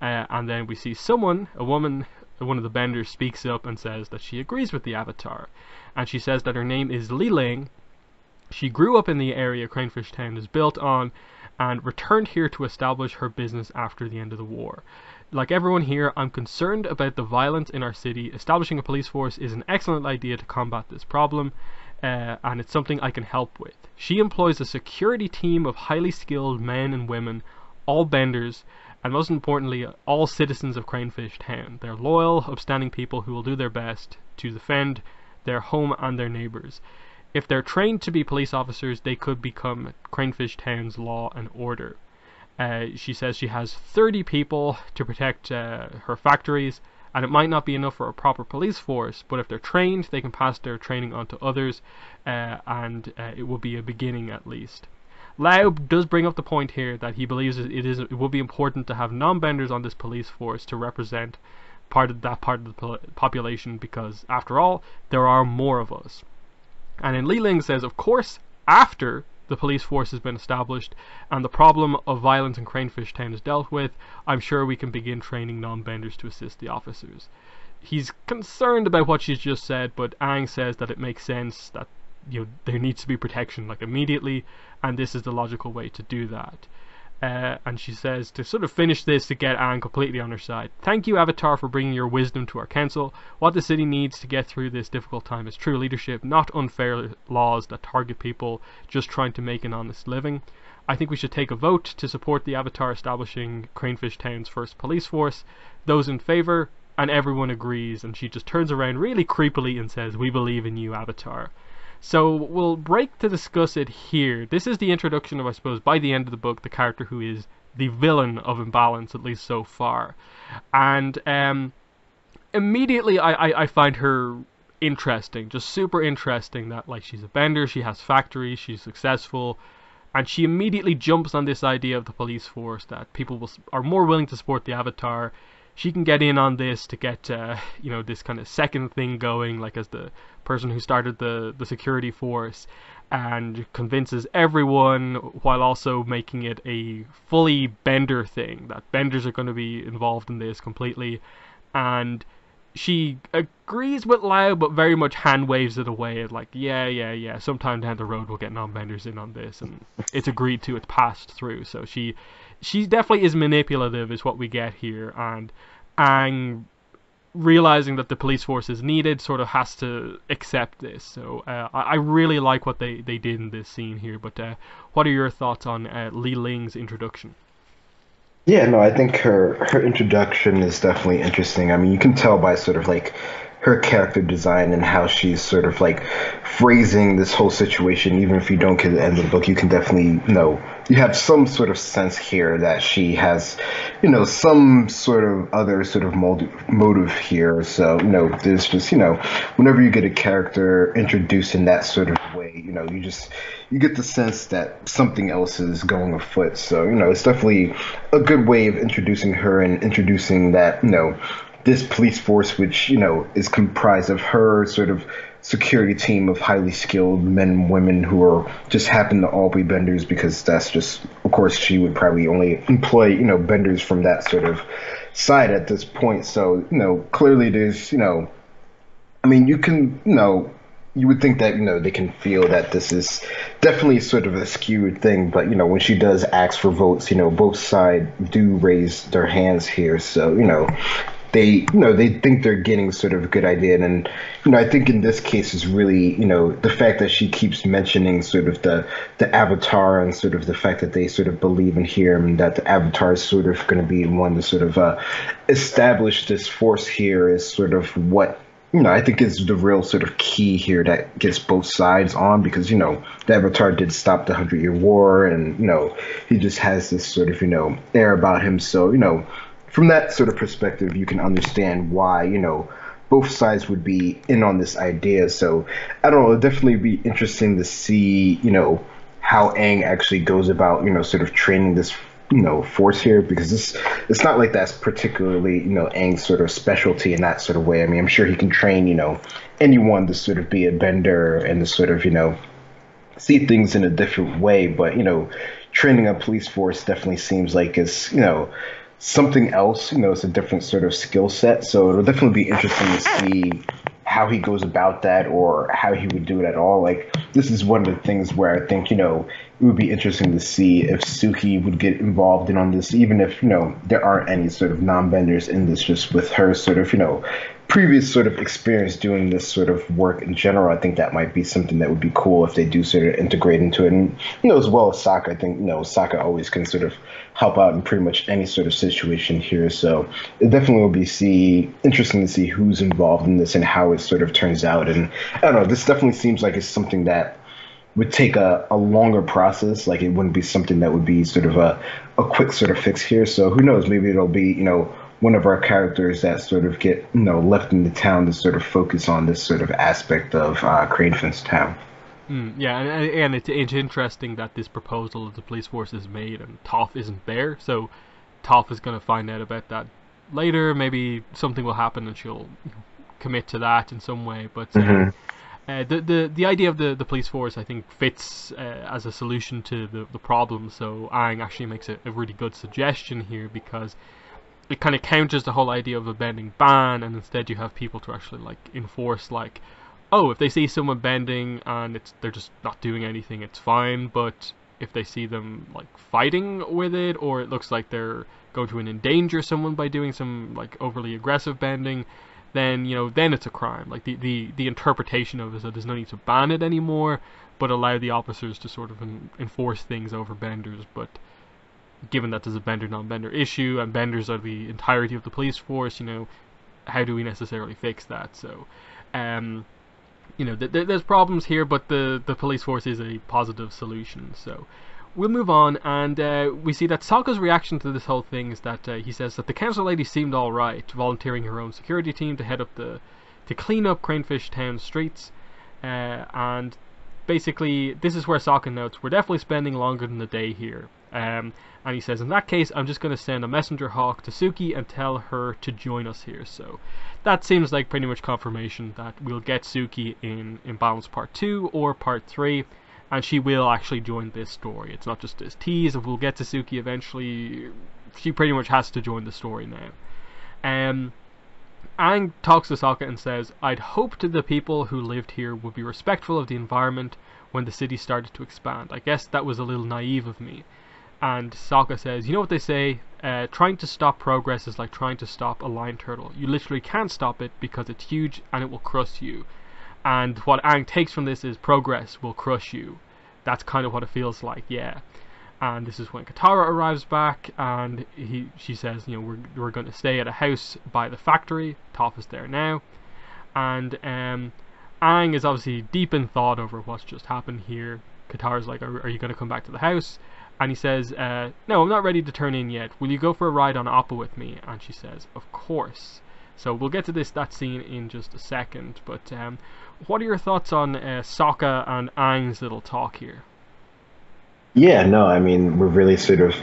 And then we see a woman, one of the benders, speaks up and says that she agrees with the Avatar. And she says that her name is Li Ling. She grew up in the area Cranefish Town is built on, and returned here to establish her business after the end of the war. Like everyone here, I'm concerned about the violence in our city. Establishing a police force is an excellent idea to combat this problem, and it's something I can help with. She employs a security team of highly skilled men and women, all benders, and most importantly, all citizens of Cranefish Town. They're loyal, upstanding people who will do their best to defend their home and their neighbors. If they're trained to be police officers, they could become Cranefish Town's law and order. She says she has 30 people to protect her factories, and it might not be enough for a proper police force, but if they're trained, they can pass their training on to others, and it will be a beginning at least. Lau does bring up the point here that he believes it will be important to have non-benders on this police force to represent part of the population, because after all, there are more of us. And then Li Ling says, of course, after the police force has been established and the problem of violence in Cranefish Town is dealt with, I'm sure we can begin training non-benders to assist the officers. He's concerned about what she's just said, but Aang says that it makes sense that there needs to be protection like immediately, and this is the logical way to do that. And she says, to sort of finish this, to get Aang completely on her side, thank you, Avatar, for bringing your wisdom to our council. What the city needs to get through this difficult time is true leadership, not unfair laws that target people just trying to make an honest living. I think we should take a vote to support the Avatar establishing Cranefish Town's first police force. Those in favour, and everyone agrees, and she just turns around really creepily and says, we believe in you, Avatar. So we'll break to discuss it here. This is the introduction of, I suppose, by the end of the book, the character who is the villain of Imbalance, at least so far. And immediately I find her interesting, just super interesting, that like she's a bender, she has factories, she's successful, and she immediately jumps on this idea of the police force, that people are more willing to support the Avatar. She can get in on this to get this kind of second thing going, like as the person who started the security force, and convinces everyone while also making it a fully bender thing, that benders are going to be involved in this completely. And she agrees with Lau, but very much hand waves it away, like yeah, sometime down the road we'll get non-benders in on this, and it's agreed to, it's passed through. So she definitely is manipulative, is what we get here, and Aang, realizing that the police force is needed, sort of has to accept this. So I really like what they did in this scene here, but what are your thoughts on Li Ling's introduction? Yeah, no, I think her introduction is definitely interesting. I mean, you can tell by sort of like her character design and how she's sort of like phrasing this whole situation. Even if you don't get to the end of the book, you can definitely you have some sort of sense here that she has, some sort of other sort of motive here. So, there's just, whenever you get a character introduced in that sort of way, you get the sense that something else is going afoot. So, it's definitely a good way of introducing her and introducing that, this police force, which, is comprised of her sort of security team of highly skilled men and women who are just happen to all be benders, because that's just, of course, she would probably only employ, benders from that sort of side at this point. So, clearly there's, I mean, you can, you would think that, they can feel that this is definitely sort of a skewed thing. But, when she does ask for votes, both sides do raise their hands here. So, they think they're getting sort of a good idea. And I think in this case is really, the fact that she keeps mentioning sort of the Avatar, and sort of the fact that they sort of believe and hear him, that the Avatar is sort of going to be one to sort of establish this force here, is sort of what, I think is the real sort of key here that gets both sides on, because, the Avatar did stop the 100-Year War, and, he just has this sort of, air about him. So, from that sort of perspective, you can understand why, both sides would be in on this idea. So, I don't know, it'll definitely be interesting to see, how Aang actually goes about, sort of training this, force here, because it's not like that's particularly, Aang's sort of specialty in that sort of way. I mean, I'm sure he can train, anyone to sort of be a bender and to sort of, see things in a different way. But, training a police force definitely seems like it's, something else. It's a different sort of skill set. So it'll definitely be interesting to see how he goes about that, or how he would do it at all. Like, this is one of the things where I think, it would be interesting to see if Suki would get involved in on this, even if, there aren't any sort of non-benders in this, just with her sort of, previous sort of experience doing this sort of work in general. I think that might be something that would be cool if they do sort of integrate into it. And, as well as Sokka, I think, Sokka always can sort of help out in pretty much any sort of situation here. So it definitely will be interesting to see who's involved in this and how it sort of turns out. And I don't know, this definitely seems like it's something that would take a longer process. Like, it wouldn't be something that would be sort of a quick sort of fix here. So who knows, maybe it'll be, one of our characters that sort of get left in the town to sort of focus on this sort of aspect of Cranefin's town. Yeah, and it's interesting that this proposal of the police force is made and Toph isn't there, so Toph is going to find out about that later. Maybe something will happen and she'll commit to that in some way. But Hmm. the idea of the police force, I think, fits as a solution to the problem. So Aang actually makes a really good suggestion here because it kind of counters the whole idea of a bending ban, and instead you have people to actually like enforce, like, oh, if they see someone bending and they're just not doing anything, it's fine. But if they see them like fighting with it, or it looks like they're going to endanger someone by doing some like overly aggressive bending, then then it's a crime. Like the interpretation of it is that there's no need to ban it anymore, but allow the officers to sort of enforce things over benders. But given that there's a bender non-bender issue and benders are the entirety of the police force, how do we necessarily fix that? So, um, there's problems here, but the police force is a positive solution. So we'll move on, and we see that Sokka's reaction to this whole thing is that he says that the council lady seemed all right, volunteering her own security team to head up to clean up Cranefish Town streets, and basically this is where Sokka notes we're definitely spending longer than a day here. And he says, in that case, I'm just going to send a messenger hawk to Suki and tell her to join us here. So that seems like pretty much confirmation that we'll get Suki in Imbalance Part 2 or Part 3, and she will actually join this story. It's not just this tease, we'll get to Suki eventually. She pretty much has to join the story now. Aang talks to Sokka and says, I'd hoped the people who lived here would be respectful of the environment when the city started to expand. I guess that was a little naive of me. And Sokka says, you know what they say, trying to stop progress is like trying to stop a lion turtle. You literally can't stop it because it's huge and it will crush you. And what Aang takes from this is progress will crush you. That's kind of what it feels like, yeah. And this is when Katara arrives back, and she says, we're going to stay at a house by the factory. Toph is there now. And Aang is obviously deep in thought over what's just happened here. Katara's like, are you going to come back to the house? And he says, no, I'm not ready to turn in yet. Will you go for a ride on Appa with me? And she says, of course. So we'll get to that scene in just a second. But what are your thoughts on Sokka and Aang's little talk here? Yeah, no, I mean, we're really sort of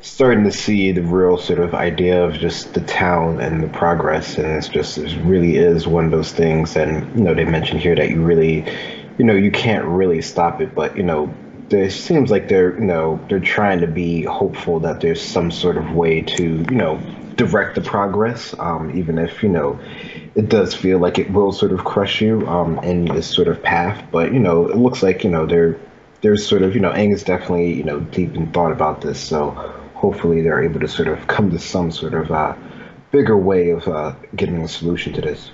starting to see the real sort of idea of just the town and the progress, and it really is one of those things. And they mentioned here that you really, you can't really stop it, but there seems like they're trying to be hopeful that there's some sort of way to direct the progress, even if it does feel like it will sort of crush you in this sort of path. But it looks like there's sort of Aang is definitely deep in thought about this, so hopefully they're able to sort of come to some sort of bigger way of getting a solution to this.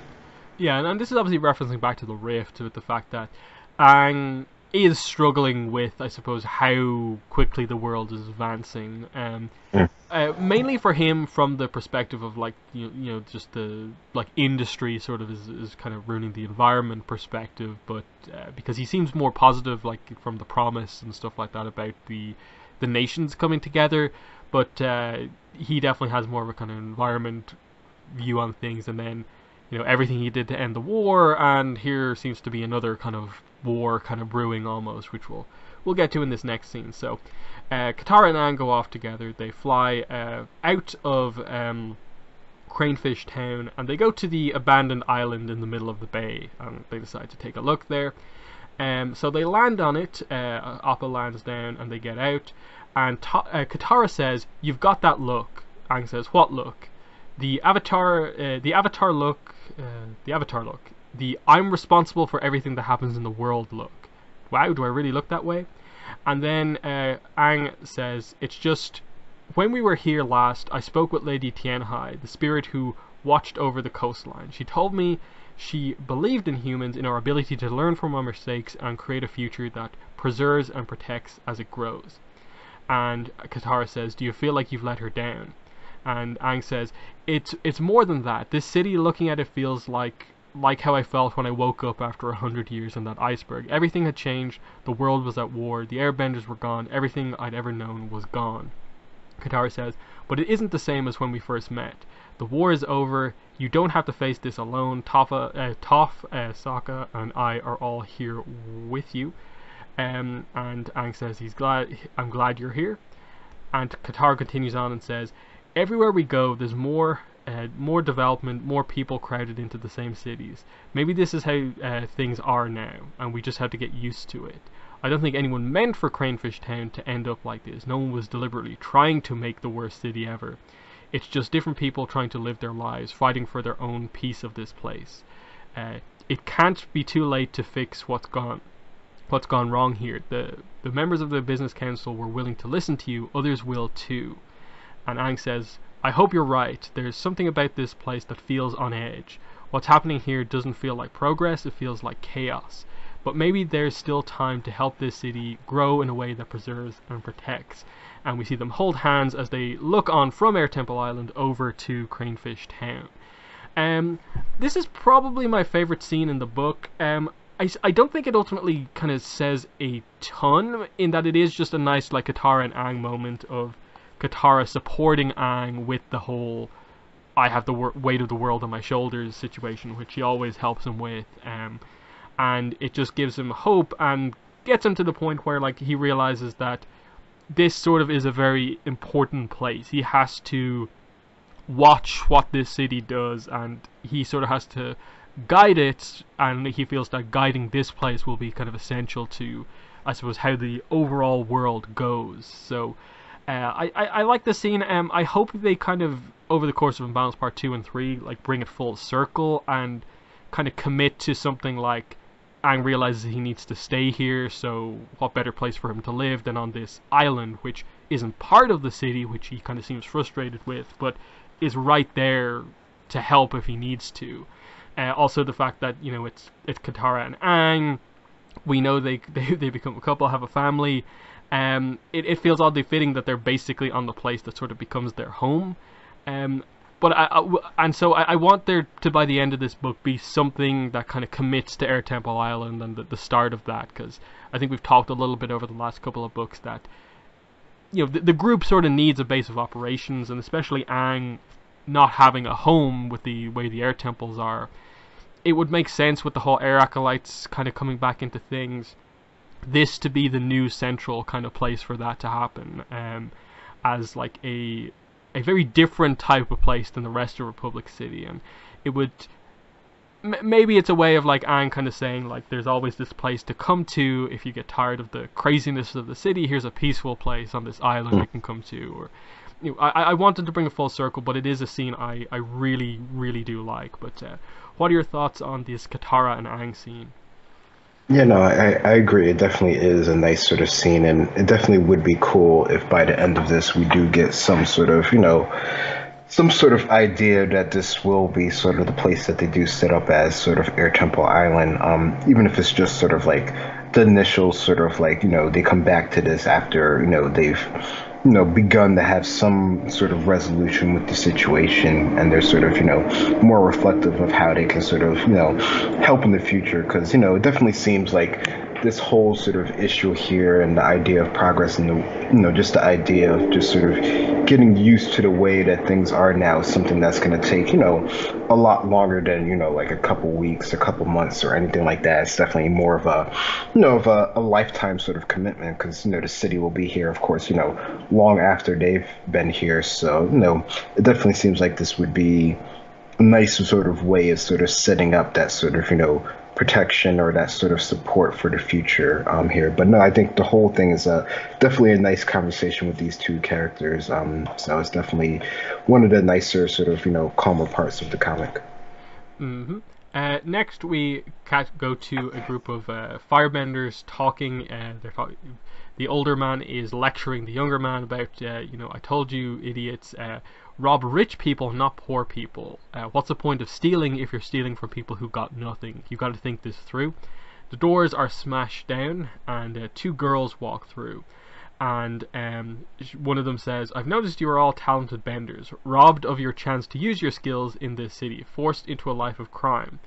Yeah, and this is obviously referencing back to the rift with the fact that Aang is struggling with, I suppose, how quickly the world is advancing. Mm. Mainly for him from the perspective of like just the like industry sort of is kind of ruining the environment perspective, but because he seems more positive like from the promise and stuff like that about the nations coming together, but he definitely has more of a kind of environment view on things, and then everything he did to end the war, and here seems to be another kind of war kind of brewing almost, which we'll get to in this next scene. So Katara and Aang go off together. They fly out of Cranefish Town, and they go to the abandoned island in the middle of the bay, and they decide to take a look there. So they land on it. Appa lands down, and they get out. And Katara says, "You've got that look." Aang says, "What look?" The Avatar look. The Avatar look. The I'm responsible for everything that happens in the world look. Wow, do I really look that way? And then Aang says, it's just, when we were here last, I spoke with Lady Tianhai, the spirit who watched over the coastline. She told me she believed in humans, in our ability to learn from our mistakes and create a future that preserves and protects as it grows. And Katara says, do you feel like you've let her down? And Aang says, it's more than that. This city, looking at it, feels like how I felt when I woke up after 100 years on that iceberg. Everything had changed, the world was at war, the airbenders were gone, everything I'd ever known was gone. Katara says, but it isn't the same as when we first met. The war is over. You don't have to face this alone. Toph, Sokka, and I are all here with you. And Aang says I'm glad you're here. And Katara continues on and says, everywhere we go, there's more development, more people crowded into the same cities. Maybe this is how things are now, and we just have to get used to it. I don't think anyone meant for Cranefish Town to end up like this. No one was deliberately trying to make the worst city ever. It's just different people trying to live their lives, fighting for their own piece of this place. It can't be too late to fix what's gone wrong here. The members of the business council were willing to listen to you. Others will too. And Aang says, I hope you're right. There's something about this place that feels on edge. What's happening here doesn't feel like progress, it feels like chaos. But maybe there's still time to help this city grow in a way that preserves and protects. And we see them hold hands as they look on from Air Temple Island over to Cranefish Town. This is probably my favorite scene in the book. I don't think it ultimately kind of says a ton, in that it is just a nice like Katara and Aang moment of Katara supporting Aang with the whole I have the weight of the world on my shoulders situation, which he always helps him with, and it just gives him hope and gets him to the point where like he realizes that this sort of is a very important place. He has to watch what this city does, and he sort of has to guide it, and he feels that guiding this place will be kind of essential to, I suppose, how the overall world goes. So I like the scene. I hope they kind of, over the course of Imbalance Part 2 and 3, like bring it full circle and kind of commit to something like Aang realizes he needs to stay here, so what better place for him to live than on this island, which isn't part of the city, which he kind of seems frustrated with, but is right there to help if he needs to. Also the fact that, you know, it's Katara and Aang, we know they become a couple, have a family. It feels oddly fitting that they're basically on the place that sort of becomes their home. But I want there to, by the end of this book, be something that kind of commits to Air Temple Island and the start of that, because I think we've talked a little bit over the last couple of books that, you know, the group sort of needs a base of operations, and especially Aang not having a home with the way the air temples are. It would make sense with the whole air acolytes kind of coming back into things, this to be the new central kind of place for that to happen, as like a very different type of place than the rest of Republic City. And it would maybe it's a way of like Aang kind of saying like there's always this place to come to if you get tired of the craziness of the city. Here's a peaceful place on this island you can come to. Or, you know, I wanted to bring a full circle, but it is a scene I really do like. But what are your thoughts on this Katara and Aang scene? Yeah, no, I agree. It definitely is a nice sort of scene, and it definitely would be cool if by the end of this we do get some sort of, you know, some sort of idea that this will be sort of the place that they do set up as sort of Air Temple Island, even if it's just sort of like the initial sort of like, you know, they come back to this after, you know, they've, you know, begun to have some sort of resolution with the situation, and they're sort of, you know, more reflective of how they can sort of, you know, help in the future. Because, you know, it definitely seems like this whole sort of issue here and the idea of progress and the, you know, just the idea of just sort of getting used to the way that things are now is something that's going to take, you know, a lot longer than, you know, like a couple weeks, a couple months or anything like that. It's definitely more of a, you know, of a lifetime sort of commitment, because, you know, the city will be here, of course, you know, long after they've been here. So, you know, it definitely seems like this would be a nice sort of way of sort of setting up that sort of, you know, protection or that sort of support for the future here. But no, I think the whole thing is definitely a nice conversation with these two characters. So it's definitely one of the nicer sort of, you know, calmer parts of the comic. Mm-hmm. Next, we go to a group of firebenders talking. The older man is lecturing the younger man about, you know, I told you, idiots, rob rich people, not poor people. What's the point of stealing if you're stealing from people who got nothing? You've got to think this through. The doors are smashed down, and two girls walk through. And one of them says, I've noticed you are all talented benders, robbed of your chance to use your skills in this city, forced into a life of crime.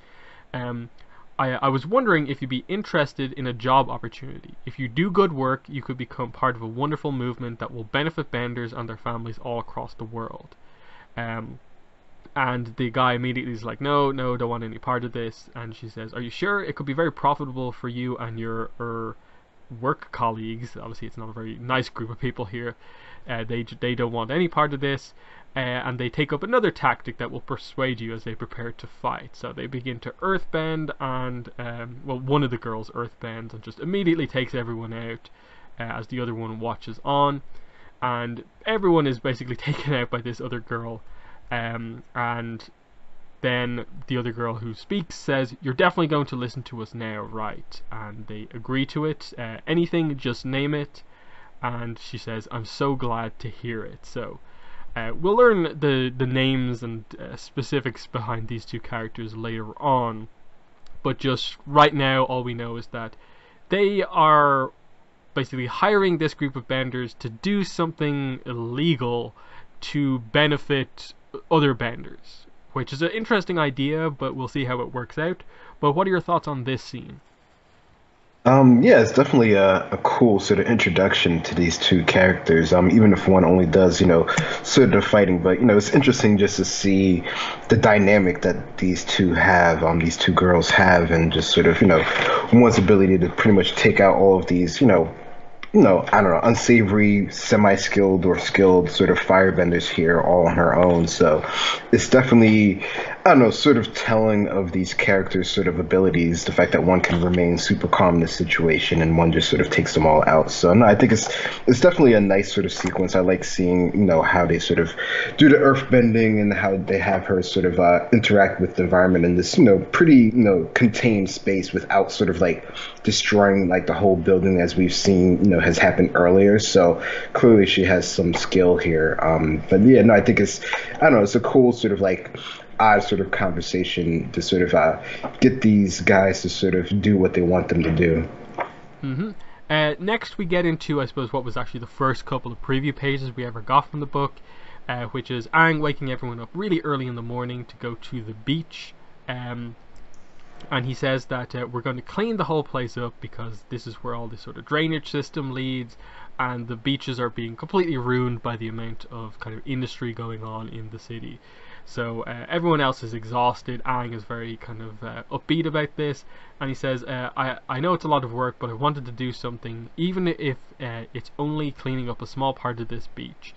I was wondering if you'd be interested in a job opportunity. If you do good work, you could become part of a wonderful movement that will benefit benders and their families all across the world. Um, and the guy immediately is like, no, no, don't want any part of this. And she says, are you sure? It could be very profitable for you and your work colleagues. Obviously, it's not a very nice group of people here. They don't want any part of this. And they take up another tactic that will persuade you as they prepare to fight. So they begin to earthbend, and well, one of the girls earthbends and just immediately takes everyone out as the other one watches on. And everyone is basically taken out by this other girl. And then the other girl who speaks says, you're definitely going to listen to us now, right? And they agree to it. Anything, just name it. And she says, I'm so glad to hear it. So we'll learn the names and specifics behind these two characters later on. But just right now, all we know is that they are basically hiring this group of benders to do something illegal to benefit other benders, which is an interesting idea, but we'll see how it works out. But what are your thoughts on this scene? Yeah, it's definitely a cool sort of introduction to these two characters. Even if one only does, sort of fighting, but it's interesting just to see the dynamic that these two have, these two girls have, and just sort of, one's ability to pretty much take out all of these, I don't know, unsavory, semi-skilled or skilled sort of firebenders here all on her own. So it's definitely, I don't know, sort of telling of these characters' sort of abilities, the fact that one can remain super calm in this situation and one just sort of takes them all out. So no, I think it's definitely a nice sort of sequence. I like seeing, how they sort of do the earth bending and how they have her sort of interact with the environment in this, pretty, contained space without sort of like destroying like the whole building as we've seen, has happened earlier. So clearly she has some skill here. But yeah, no, I think I don't know, it's a cool sort of like odd sort of conversation to sort of get these guys to sort of do what they want them to do. Mm-hmm. Next, we get into, I suppose, what was actually the first couple of preview pages we ever got from the book, which is Aang waking everyone up really early in the morning to go to the beach. And he says that we're going to clean the whole place up because this is where all this sort of drainage system leads, and the beaches are being completely ruined by the amount of kind of industry going on in the city. So everyone else is exhausted. Aang is very kind of upbeat about this, and he says, I know it's a lot of work, but I wanted to do something, even if it's only cleaning up a small part of this beach.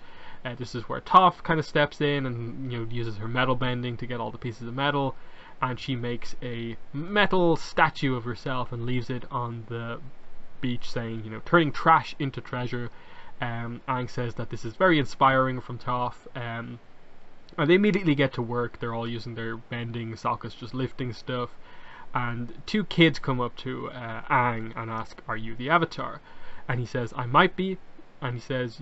This is where Toph kind of steps in and uses her metal bending to get all the pieces of metal, and she makes a metal statue of herself and leaves it on the beach, saying, turning trash into treasure. Aang says that this is very inspiring from Toph. And they immediately get to work. They're all using their bending. Sokka's just lifting stuff. And two kids come up to Aang and ask, are you the Avatar? And he says, I might be. And he says,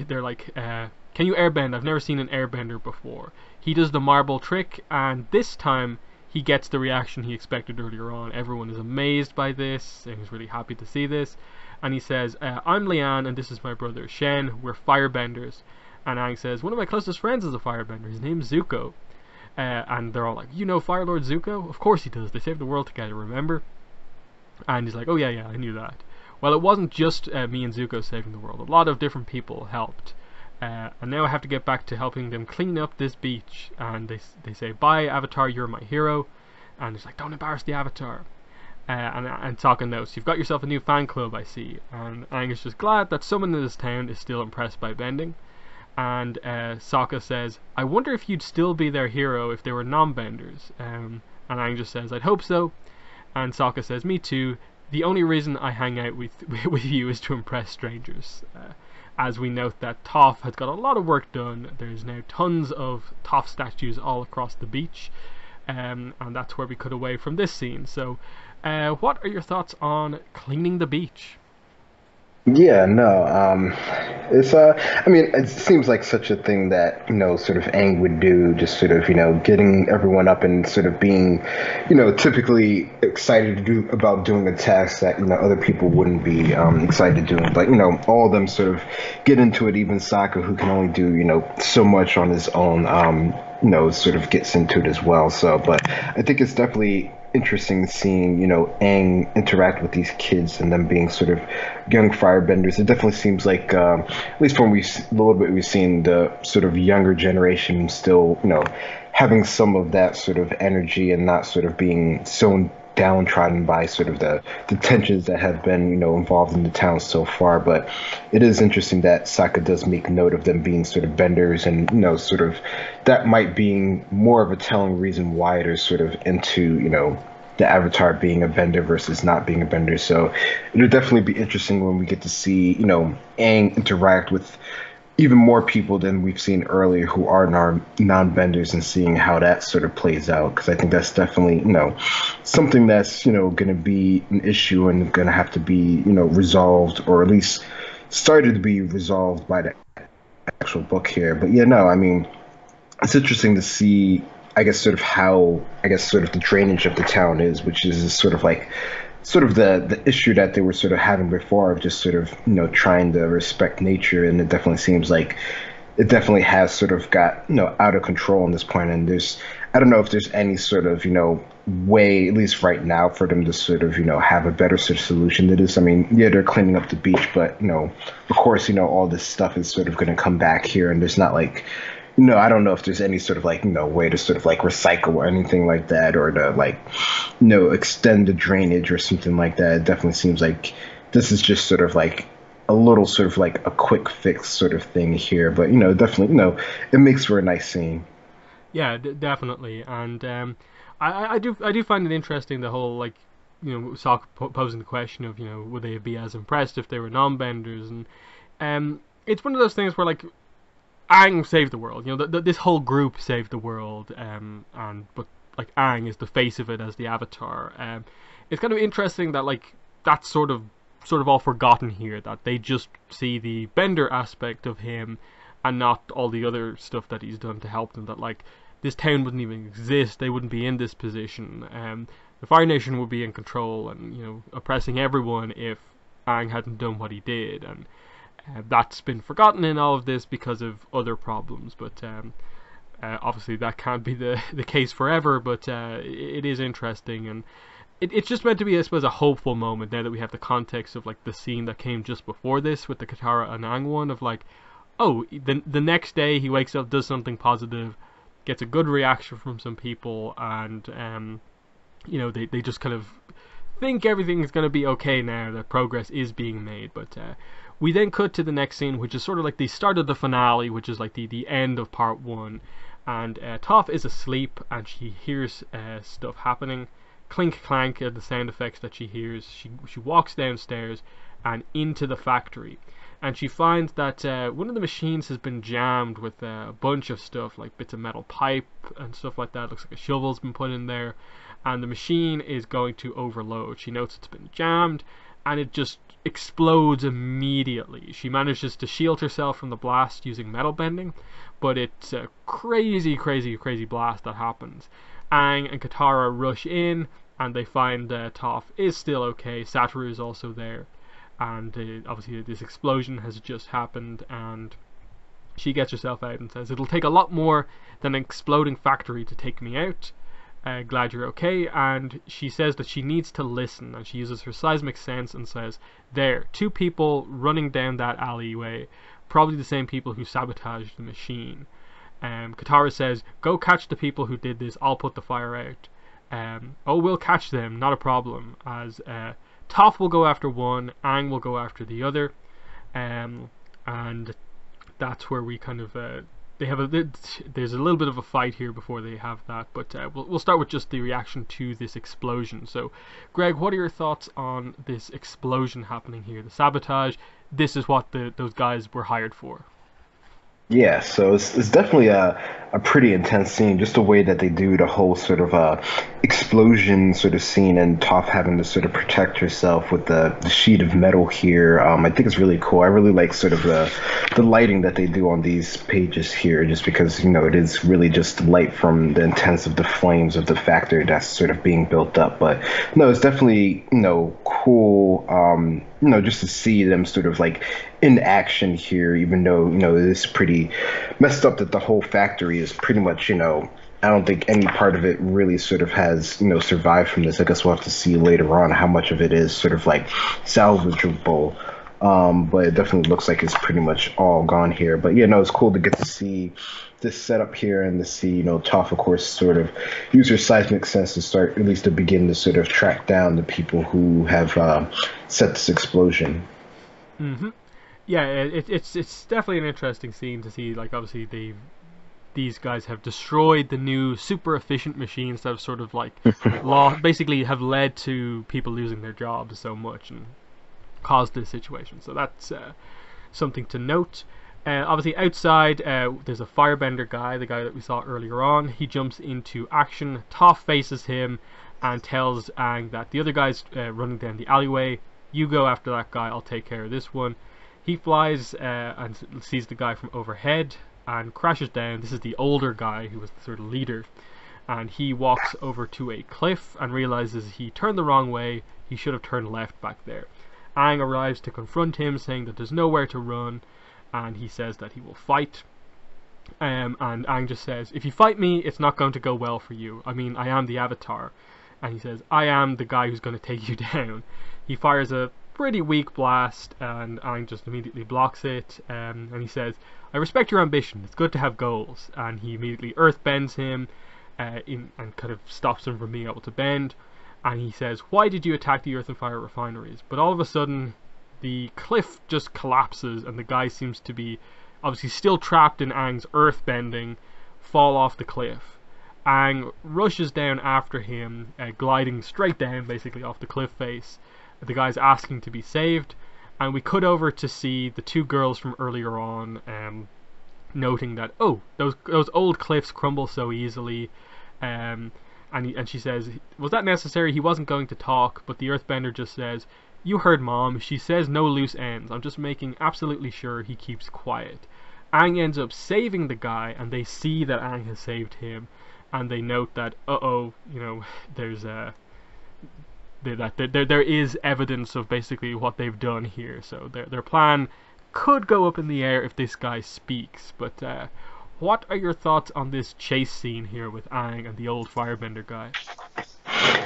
they're like, can you airbend? I've never seen an airbender before. He does the marble trick, and this time he gets the reaction he expected earlier on. Everyone is amazed by this, and he's really happy to see this. And he says, I'm Lian, and this is my brother Shen. We're firebenders. And Aang says, one of my closest friends is a firebender. His name's Zuko. And they're all like, Fire Lord Zuko? Of course he does. They saved the world together, remember? And he's like, oh yeah, I knew that. Well, it wasn't just me and Zuko saving the world. A lot of different people helped. And now I have to get back to helping them clean up this beach. And they say, bye, Avatar, you're my hero. And it's like, don't embarrass the Avatar. And Sokka notes, you've got yourself a new fan club, I see. And Aang is just glad that someone in this town is still impressed by bending. And Sokka says, I wonder if you'd still be their hero if they were non-benders. And Aang just says, I'd hope so. And Sokka says, me too. The only reason I hang out with you is to impress strangers. As we note that Toph has got a lot of work done. There's now tons of Toph statues all across the beach. And that's where we cut away from this scene. So what are your thoughts on cleaning the beach? Yeah, no, I mean, it seems like such a thing that, sort of Aang would do, just sort of, getting everyone up and sort of being, typically excited to do about doing a task that, other people wouldn't be excited to do. But, all of them sort of get into it, even Sokka, who can only do, so much on his own, sort of gets into it as well. So, but I think it's definitely interesting seeing, Aang interact with these kids and them being sort of young firebenders. It definitely seems like, at least from a little bit we've seen, the sort of younger generation still, having some of that sort of energy and not sort of being so downtrodden by sort of the tensions that have been, involved in the town so far. But it is interesting that Sokka does make note of them being sort of benders and, sort of that might be more of a telling reason why they're sort of into, the Avatar being a bender versus not being a bender. So it'll definitely be interesting when we get to see, Aang interact with even more people than we've seen earlier who are non-benders and seeing how that sort of plays out, because I think that's definitely something that's going to be an issue and going to have to be resolved, or at least started to be resolved by the actual book here. But yeah, no, I mean, it's interesting to see, I guess, sort of how, I guess, sort of the drainage of the town is, which is sort of like sort of the issue that they were sort of having before of just sort of trying to respect nature. And it definitely seems like it definitely has sort of got out of control in this point. And there's, I don't know if there's any sort of way, at least right now, for them to sort of have a better sort of solution to this. I mean, yeah, they're cleaning up the beach, but of course, all this stuff is sort of going to come back here, and there's not like, I don't know if there's any sort of like, way to sort of like recycle or anything like that, or to like, extend the drainage or something like that. It definitely seems like this is just sort of like a little sort of like a quick fix sort of thing here. But, definitely, it makes for a nice scene. Yeah, definitely. And I do find it interesting, the whole, like, Sokka posing the question of, would they be as impressed if they were non-benders. And it's one of those things where, like, Aang saved the world. This whole group saved the world, but like Aang is the face of it as the Avatar. It's kind of interesting that, like, that's sort of all forgotten here. That they just see the Bender aspect of him, and not all the other stuff that he's done to help them. That, like, this town wouldn't even exist. They wouldn't be in this position. The Fire Nation would be in control and oppressing everyone if Aang hadn't done what he did. And that's been forgotten in all of this because of other problems, but obviously that can't be the case forever. But it is interesting, and it's just meant to be, I suppose, a hopeful moment now that we have the context of, like, the scene that came just before this with the Katara and Aang one, of like, oh, the next day he wakes up, does something positive, gets a good reaction from some people, and they just kind of think everything's going to be okay now, that progress is being made. But we then cut to the next scene, which is sort of like the start of the finale, which is like the end of part one. And Toph is asleep, and she hears stuff happening. Clink clank are the sound effects that she hears. She walks downstairs and into the factory, and she finds that one of the machines has been jammed with a bunch of stuff, like bits of metal pipe and stuff like that. It looks like a shovel's been put in there, and the machine is going to overload. She notes it's been jammed, and it just explodes immediately. She manages to shield herself from the blast using metal bending, but it's a crazy, crazy, crazy blast that happens. Aang and Katara rush in, and they find Toph is still okay. Satoru is also there, and obviously this explosion has just happened, and she gets herself out and says, "It'll take a lot more than an exploding factory to take me out. Glad you're okay." And she says that she needs to listen, and she uses her seismic sense and says, "There, two people running down that alleyway, probably the same people who sabotaged the machine." Katara says, "Go catch the people who did this, I'll put the fire out." "Oh, we'll catch them, not a problem," as Toph will go after one, Aang will go after the other, and that's where we kind of they have there's a little bit of a fight here before they have that. But we'll start with just the reaction to this explosion. So, Greg, what are your thoughts on this explosion happening here? The sabotage. This is what those guys were hired for. Yeah, so it's definitely a pretty intense scene, just the way that they do the whole sort of explosion sort of scene, and Toph having to sort of protect herself with the sheet of metal here. I think it's really cool. I really like sort of the lighting that they do on these pages here, just because, it is really just light from the intense of the flames of the factory that's sort of being built up. But no, it's definitely, cool, just to see them sort of like in action here, even though, it is pretty messed up that the whole factory is pretty much, I don't think any part of it really sort of has, you know, survived from this. I guess we'll have to see later on how much of it is sort of like salvageable. But it definitely looks like it's pretty much all gone here. But yeah, no, it's cool to get to see this setup here and to see, you know, Toph, of course, sort of use her seismic sense to start, at least to begin to sort of track down the people who have set this explosion. Hmm. Yeah, it's definitely an interesting scene to see. Like, obviously, these guys have destroyed the new super efficient machines that have sort of like basically have led to people losing their jobs so much and caused this situation. So that's something to note. Obviously, outside, there's a firebender guy, the guy that we saw earlier on. He jumps into action. Toph faces him and tells Aang that the other guy's running down the alleyway. You go after that guy, I'll take care of this one. He flies and sees the guy from overhead and crashes down. This is the older guy who was the sort of leader. And he walks over to a cliff and realizes he turned the wrong way. He should have turned left back there. Aang arrives to confront him, saying that there's nowhere to run, and he says that he will fight. And Aang just says, if you fight me, it's not going to go well for you. I mean, I am the Avatar. And he says, I am the guy who's going to take you down. He fires a pretty weak blast, and Aang just immediately blocks it. And he says, I respect your ambition. It's good to have goals. And he immediately earthbends him and kind of stops him from being able to bend. And he says, why did you attack the Earth and Fire refineries? But all of a sudden, the cliff just collapses, and the guy seems to be obviously still trapped in Aang's earth bending, fall off the cliff. Aang rushes down after him, gliding straight down basically off the cliff face. The guy's asking to be saved, and we cut over to see the two girls from earlier on, noting that, oh, those old cliffs crumble so easily. And she says, was that necessary? He wasn't going to talk, but the earthbender just says, you heard Mom, she says no loose ends. I'm just making absolutely sure he keeps quiet. Aang ends up saving the guy, and they see that Aang has saved him, and they note that, uh-oh, you know, there's there is evidence of basically what they've done here. So their plan could go up in the air if this guy speaks, but what are your thoughts on this chase scene here with Aang and the old firebender guy?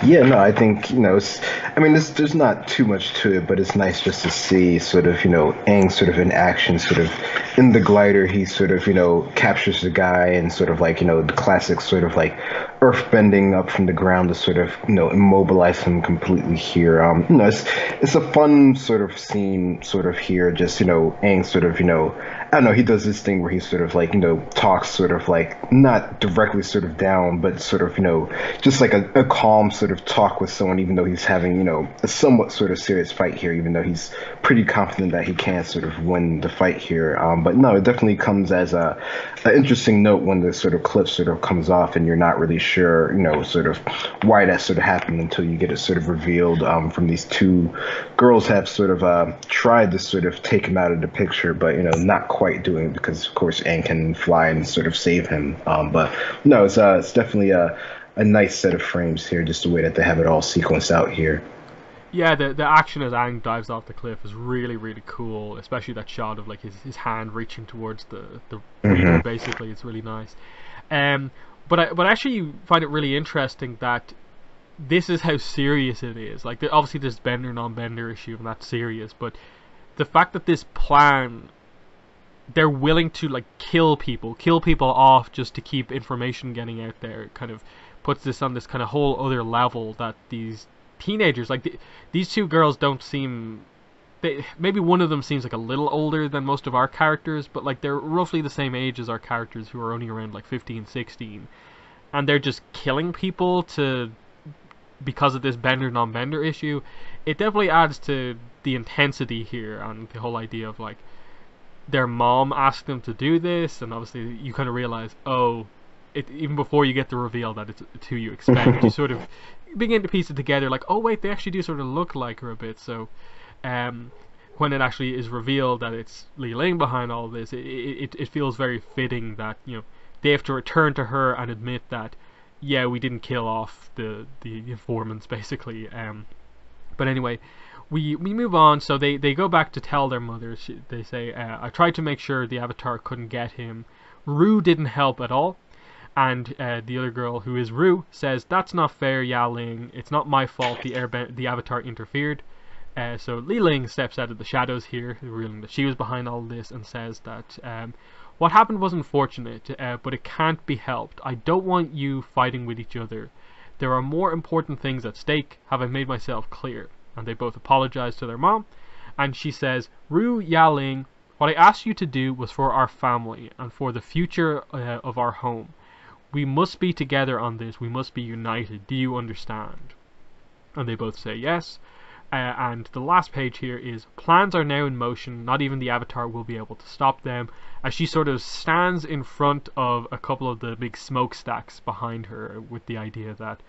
Yeah, no, I think, you know, I mean, there's not too much to it, but it's nice just to see sort of, you know, Aang sort of in action, sort of in the glider. He sort of, you know, captures the guy and sort of like, you know, the classic sort of like earth bending up from the ground to sort of, you know, immobilize him completely here. You know, it's a fun sort of scene sort of here, just, you know, Aang sort of, you know, I don't know, he does this thing where he sort of like, you know, talks sort of like not directly sort of down, but sort of, you know, just like a calm sort of talk with someone, even though he's having, you know, a somewhat sort of serious fight here, even though he's pretty confident that he can sort of win the fight here. But no, it definitely comes as an interesting note when the sort of cliff sort of comes off and you're not really sure, you know, sort of why that sort of happened until you get it sort of revealed from these two girls have sort of tried to sort of take him out of the picture, but, you know, not quite doing it because, of course, Aang can fly and sort of save him. But no, it's definitely a nice set of frames here, just the way that they have it all sequenced out here. Yeah, the action as Aang dives off the cliff is really, really cool, especially that shot of like his hand reaching towards the window, basically. It's really nice. But I actually find it really interesting that this is how serious it is. Like, obviously there's bender non-bender issue, and that's serious, but the fact that this plan, they're willing to like kill people off just to keep information getting out there, it kind of puts this on this kind of whole other level that these teenagers, like these two girls don't seem, maybe one of them seems like a little older than most of our characters, but like they're roughly the same age as our characters who are only around like 15, 16, and they're just killing people because of this bender non-bender issue. It definitely adds to the intensity here and the whole idea of like their mom asked them to do this, and obviously you kind of realize, oh, even before you get the reveal that it's who you expect, you sort of begin to piece it together, like, oh wait, they actually do sort of look like her a bit. So when it actually is revealed that it's Li Ling behind all this, it feels very fitting that, you know, they have to return to her and admit that, yeah, we didn't kill off the informants, basically. But anyway, we move on. So they go back to tell their mother. They say, I tried to make sure the Avatar couldn't get him. Rue didn't help at all. And the other girl, who is Rue, says, "That's not fair, Ya Ling. It's not my fault the Avatar interfered." So Li Ling steps out of the shadows here, revealing that she was behind all of this, and says that what happened was unfortunate, but it can't be helped. I don't want you fighting with each other. There are more important things at stake. Have I made myself clear? And they both apologize to their mom. And she says, Ru Yaling, what I asked you to do was for our family and for the future of our home. We must be together on this. We must be united. Do you understand? And they both say yes. And the last page here is, plans are now in motion. Not even the Avatar will be able to stop them. As she sort of stands in front of a couple of the big smokestacks behind her, with the idea that,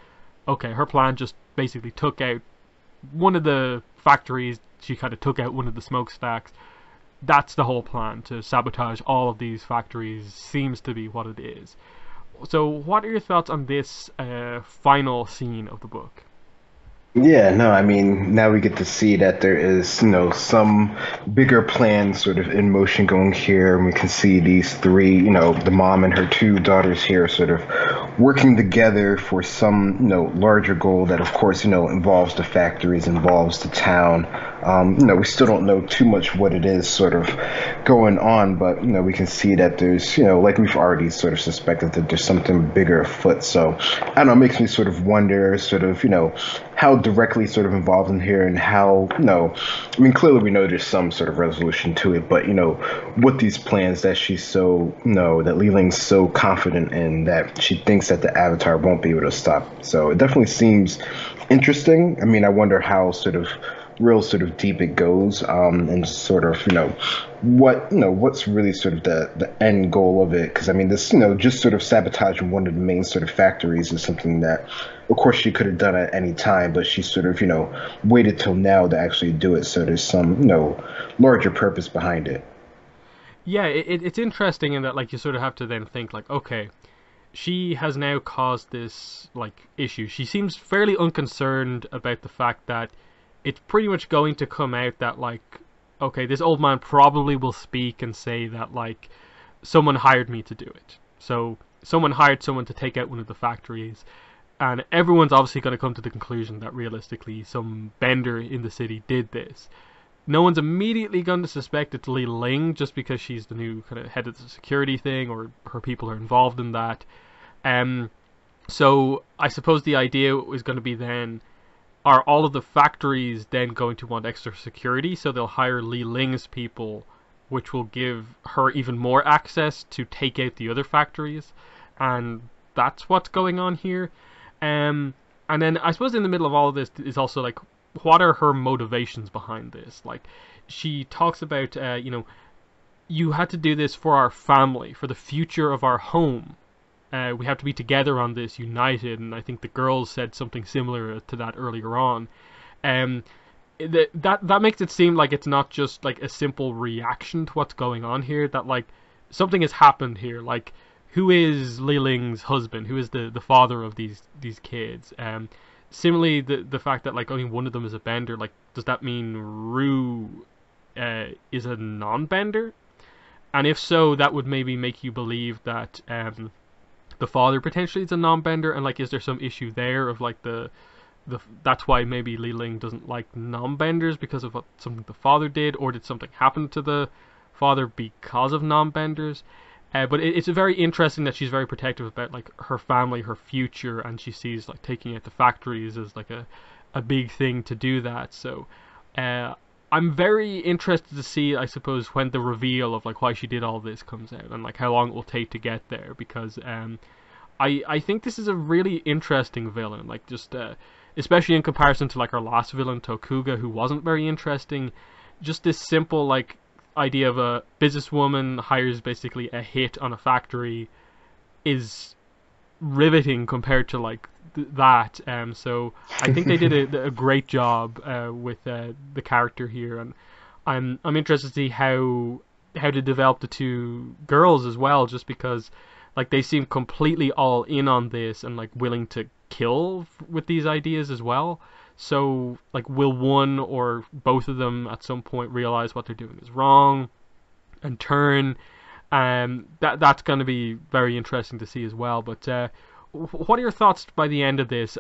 okay, her plan just basically took out one of the factories. She kind of took out one of the smokestacks. That's the whole plan, to sabotage all of these factories. Seems to be what it is. So what are your thoughts on this final scene of the book? Yeah, no, I mean, now we get to see that there is, some bigger plan sort of in motion going here. And we can see these three, the mom and her two daughters here sort of working together for some, larger goal that, of course, involves the factories, involves the town. We still don't know too much what it is sort of going on, but, we can see that there's, like we've already sort of suspected that there's something bigger afoot. So, I don't know, it makes me sort of wonder sort of, how directly sort of involved in here and how, I mean, clearly we know there's some sort of resolution to it, but, what these plans that she's so, that Li Ling's so confident in that she thinks that the Avatar won't be able to stop. So it definitely seems interesting. I mean, I wonder how sort of real sort of deep it goes, and sort of what's really sort of the end goal of it, because I mean this just sort of sabotaging one of the main sort of factories is something that of course she could have done at any time, but she sort of waited till now to actually do it, so there's some larger purpose behind it. Yeah, it's interesting in that, like, you sort of have to then think, like, okay, she has now caused this, like, issue. She seems fairly unconcerned about the fact that it's pretty much going to come out that, like, okay, this old man probably will speak and say that, like, someone hired me to do it. So someone hired someone to take out one of the factories, and everyone's obviously going to come to the conclusion that realistically some bender in the city did this. No one's immediately going to suspect it's Li Ling just because she's the new kind of head of the security thing, or her people are involved in that. Um, so I suppose the idea is going to be then, are all of the factories then going to want extra security? So they'll hire Li Ling's people, which will give her even more access to take out the other factories, and that's what's going on here. And then I suppose in the middle of all of this is also, like, what are her motivations behind this? Like, she talks about, you had to do this for our family, for the future of our home. We have to be together on this, united. And I think the girls said something similar to that earlier on. Um, that makes it seem like it's not just like a simple reaction to what's going on here. That, like, something has happened here. Like, who is Li Ling's husband? Who is the father of these kids? Similarly, the fact that, like, only one of them is a bender. Like, does that mean Rue is a non-bender? And if so, that would maybe make you believe that the father potentially is a non-bender, and, like, is there some issue there of, like, the that's why maybe Li Ling doesn't like non-benders, because of what something the father did, or did something happen to the father because of non-benders? But it's very interesting that she's very protective about, like, her family, her future, and she sees, like, taking out the factories as, like, a big thing to do that. So I'm very interested to see, I suppose, when the reveal of, like, why she did all this comes out, and, like, how long it will take to get there, because I think this is a really interesting villain, like, just especially in comparison to, like, our last villain, Tokuga, who wasn't very interesting. Just this simple, like, idea of a businesswoman hires basically a hit on a factory is riveting compared to, like, that. So I think they did a great job with the character here, and I'm interested to see how to develop the two girls as well, just because, like, they seem completely all in on this and, like, willing to kill with these ideas as well. So, like, will one or both of them at some point realize what they're doing is wrong and turn? That's going to be very interesting to see as well. But what are your thoughts by the end of this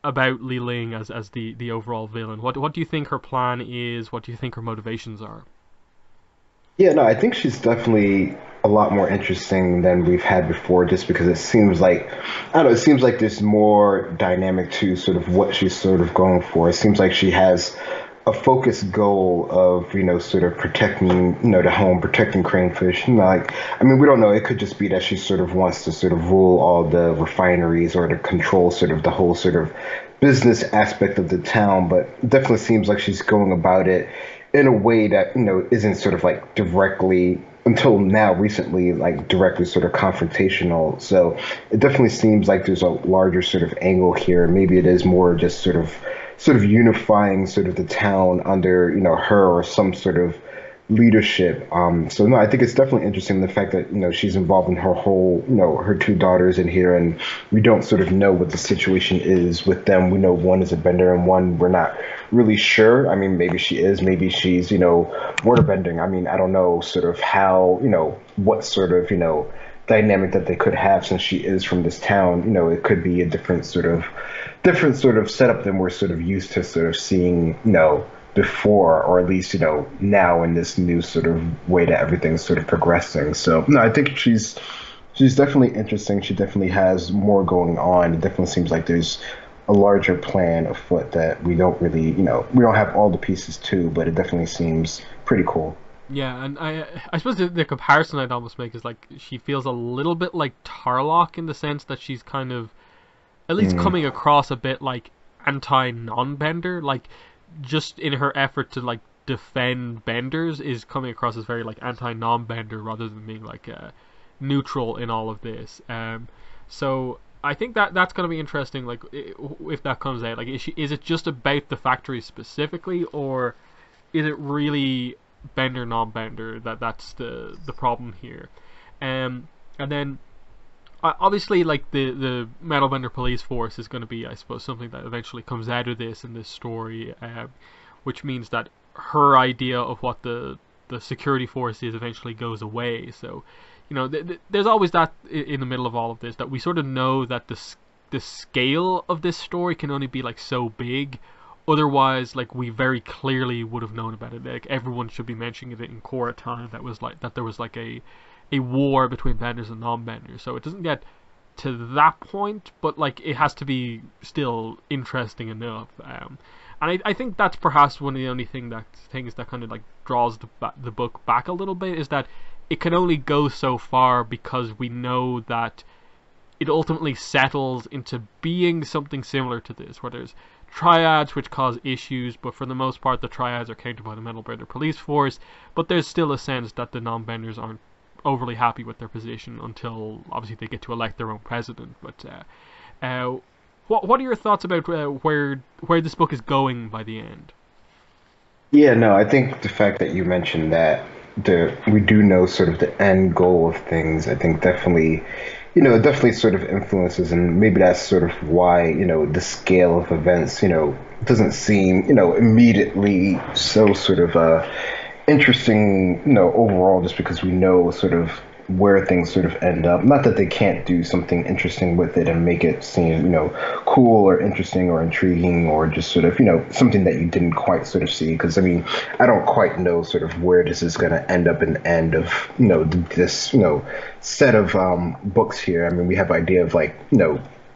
about Li Ling as the overall villain? What do you think her plan is? What do you think her motivations are? Yeah, no, I think she's definitely a lot more interesting than we've had before, just because it seems like, I don't know, it seems like there's more dynamic to sort of what she's sort of going for. It seems like she has a focused goal of, sort of protecting, the home, protecting crayfish. Like, I mean, we don't know. It could just be that she sort of wants to sort of rule all the refineries or to control sort of the whole sort of business aspect of the town, but it definitely seems like she's going about it in a way that isn't sort of like directly, until now recently, like directly sort of confrontational. So it definitely seems like there's a larger sort of angle here. Maybe it is more just sort of unifying sort of the town under her or some sort of leadership. So no, I think it's definitely interesting the fact that she's involved in her whole, her two daughters in here, and we don't sort of know what the situation is with them. We know one is a bender and one we're not really sure. I mean, maybe she is, maybe she's water bending. I mean, I don't know sort of how, what sort of dynamic that they could have, since she is from this town. It could be a different sort of setup than we're sort of used to sort of seeing, before, or at least now in this new sort of way that everything's sort of progressing. So no, I think she's definitely interesting. She definitely has more going on. It definitely seems like there's a larger plan afoot that we don't really, we don't have all the pieces to, but it definitely seems pretty cool. Yeah, and I suppose the comparison I'd almost make is like she feels a little bit like Tarlock in the sense that she's kind of at least Mm. coming across a bit like anti non-bender, like just in her effort to like defend benders is coming across as very like anti non-bender rather than being like neutral in all of this. So I think that's going to be interesting. Like if that comes out, like is it just about the factory specifically, or is it really bender non-bender that's the problem here? And then obviously like the Metalbender police force is going to be, I suppose, something that eventually comes out of this in this story, which means that her idea of what the security force is eventually goes away. So there's always that in the middle of all of this, that we sort of know that the scale of this story can only be like so big. Otherwise, like we very clearly would have known about it. Like everyone should be mentioning it in Korra time. That was like that there was like a war between benders and non-benders. So it doesn't get to that point, but like it has to be still interesting enough. And I think that's perhaps one of the only things that kind of like draws the book back a little bit, is that it can only go so far because we know that it ultimately settles into being something similar to this, where there's triads which cause issues, but for the most part the triads are countered by the Metal Bender police force, but there's still a sense that the non-benders aren't overly happy with their position until obviously they get to elect their own president. But what are your thoughts about where this book is going by the end? Yeah, no, I think the fact that you mentioned that we do know sort of the end goal of things, I think definitely, it definitely sort of influences, and maybe that's sort of why, the scale of events, doesn't seem, immediately so sort of interesting, overall, just because we know sort of where things sort of end up. Not that they can't do something interesting with it and make it seem, cool or interesting or intriguing, or just sort of, something that you didn't quite sort of see. Because I mean, I don't quite know sort of where this is going to end up in the end of, this, set of books here. I mean, we have idea of like,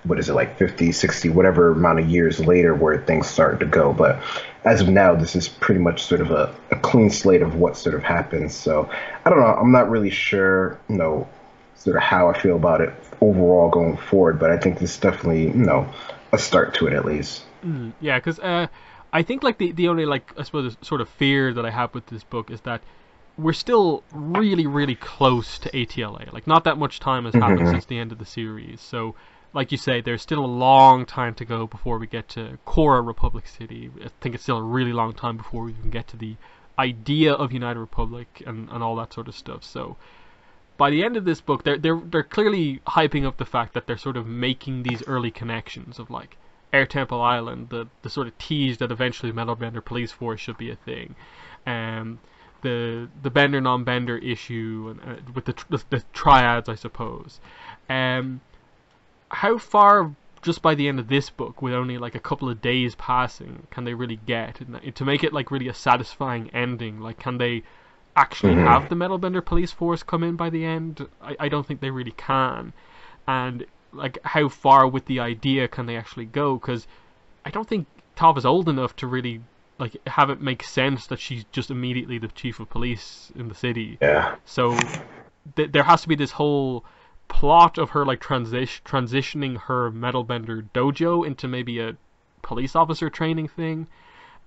what is it, like 50, 60, whatever amount of years later where things start to go. But as of now, this is pretty much sort of a clean slate of what sort of happens. So I don't know. I'm not really sure, sort of how I feel about it overall going forward. But I think this is definitely, a start to it at least. Yeah, because I think like the only like I suppose sort of fear that I have with this book is that we're still really really close to ATLA. Like not that much time has happened Hmm. since the end of the series. So like you say, there's still a long time to go before we get to Korra Republic City. I think it's still a really long time before we can get to the idea of United Republic and all that sort of stuff. So by the end of this book, they're clearly hyping up the fact that they're sort of making these early connections of like Air Temple Island, the sort of tease that eventually Metal Bender Police Force should be a thing. Um, the bender non-bender issue and with the triads, I suppose. Um, how far just by the end of this book, with only like a couple of days passing, can they really get to make it like really a satisfying ending? Like, can they actually have the Metalbender police force come in by the end? I don't think they really can. And like, how far with the idea can they actually go? Because I don't think Tav is old enough to really like have it make sense that she's just immediately the chief of police in the city. Yeah. So there has to be this whole plot of her like transitioning her Metalbender dojo into maybe a police officer training thing,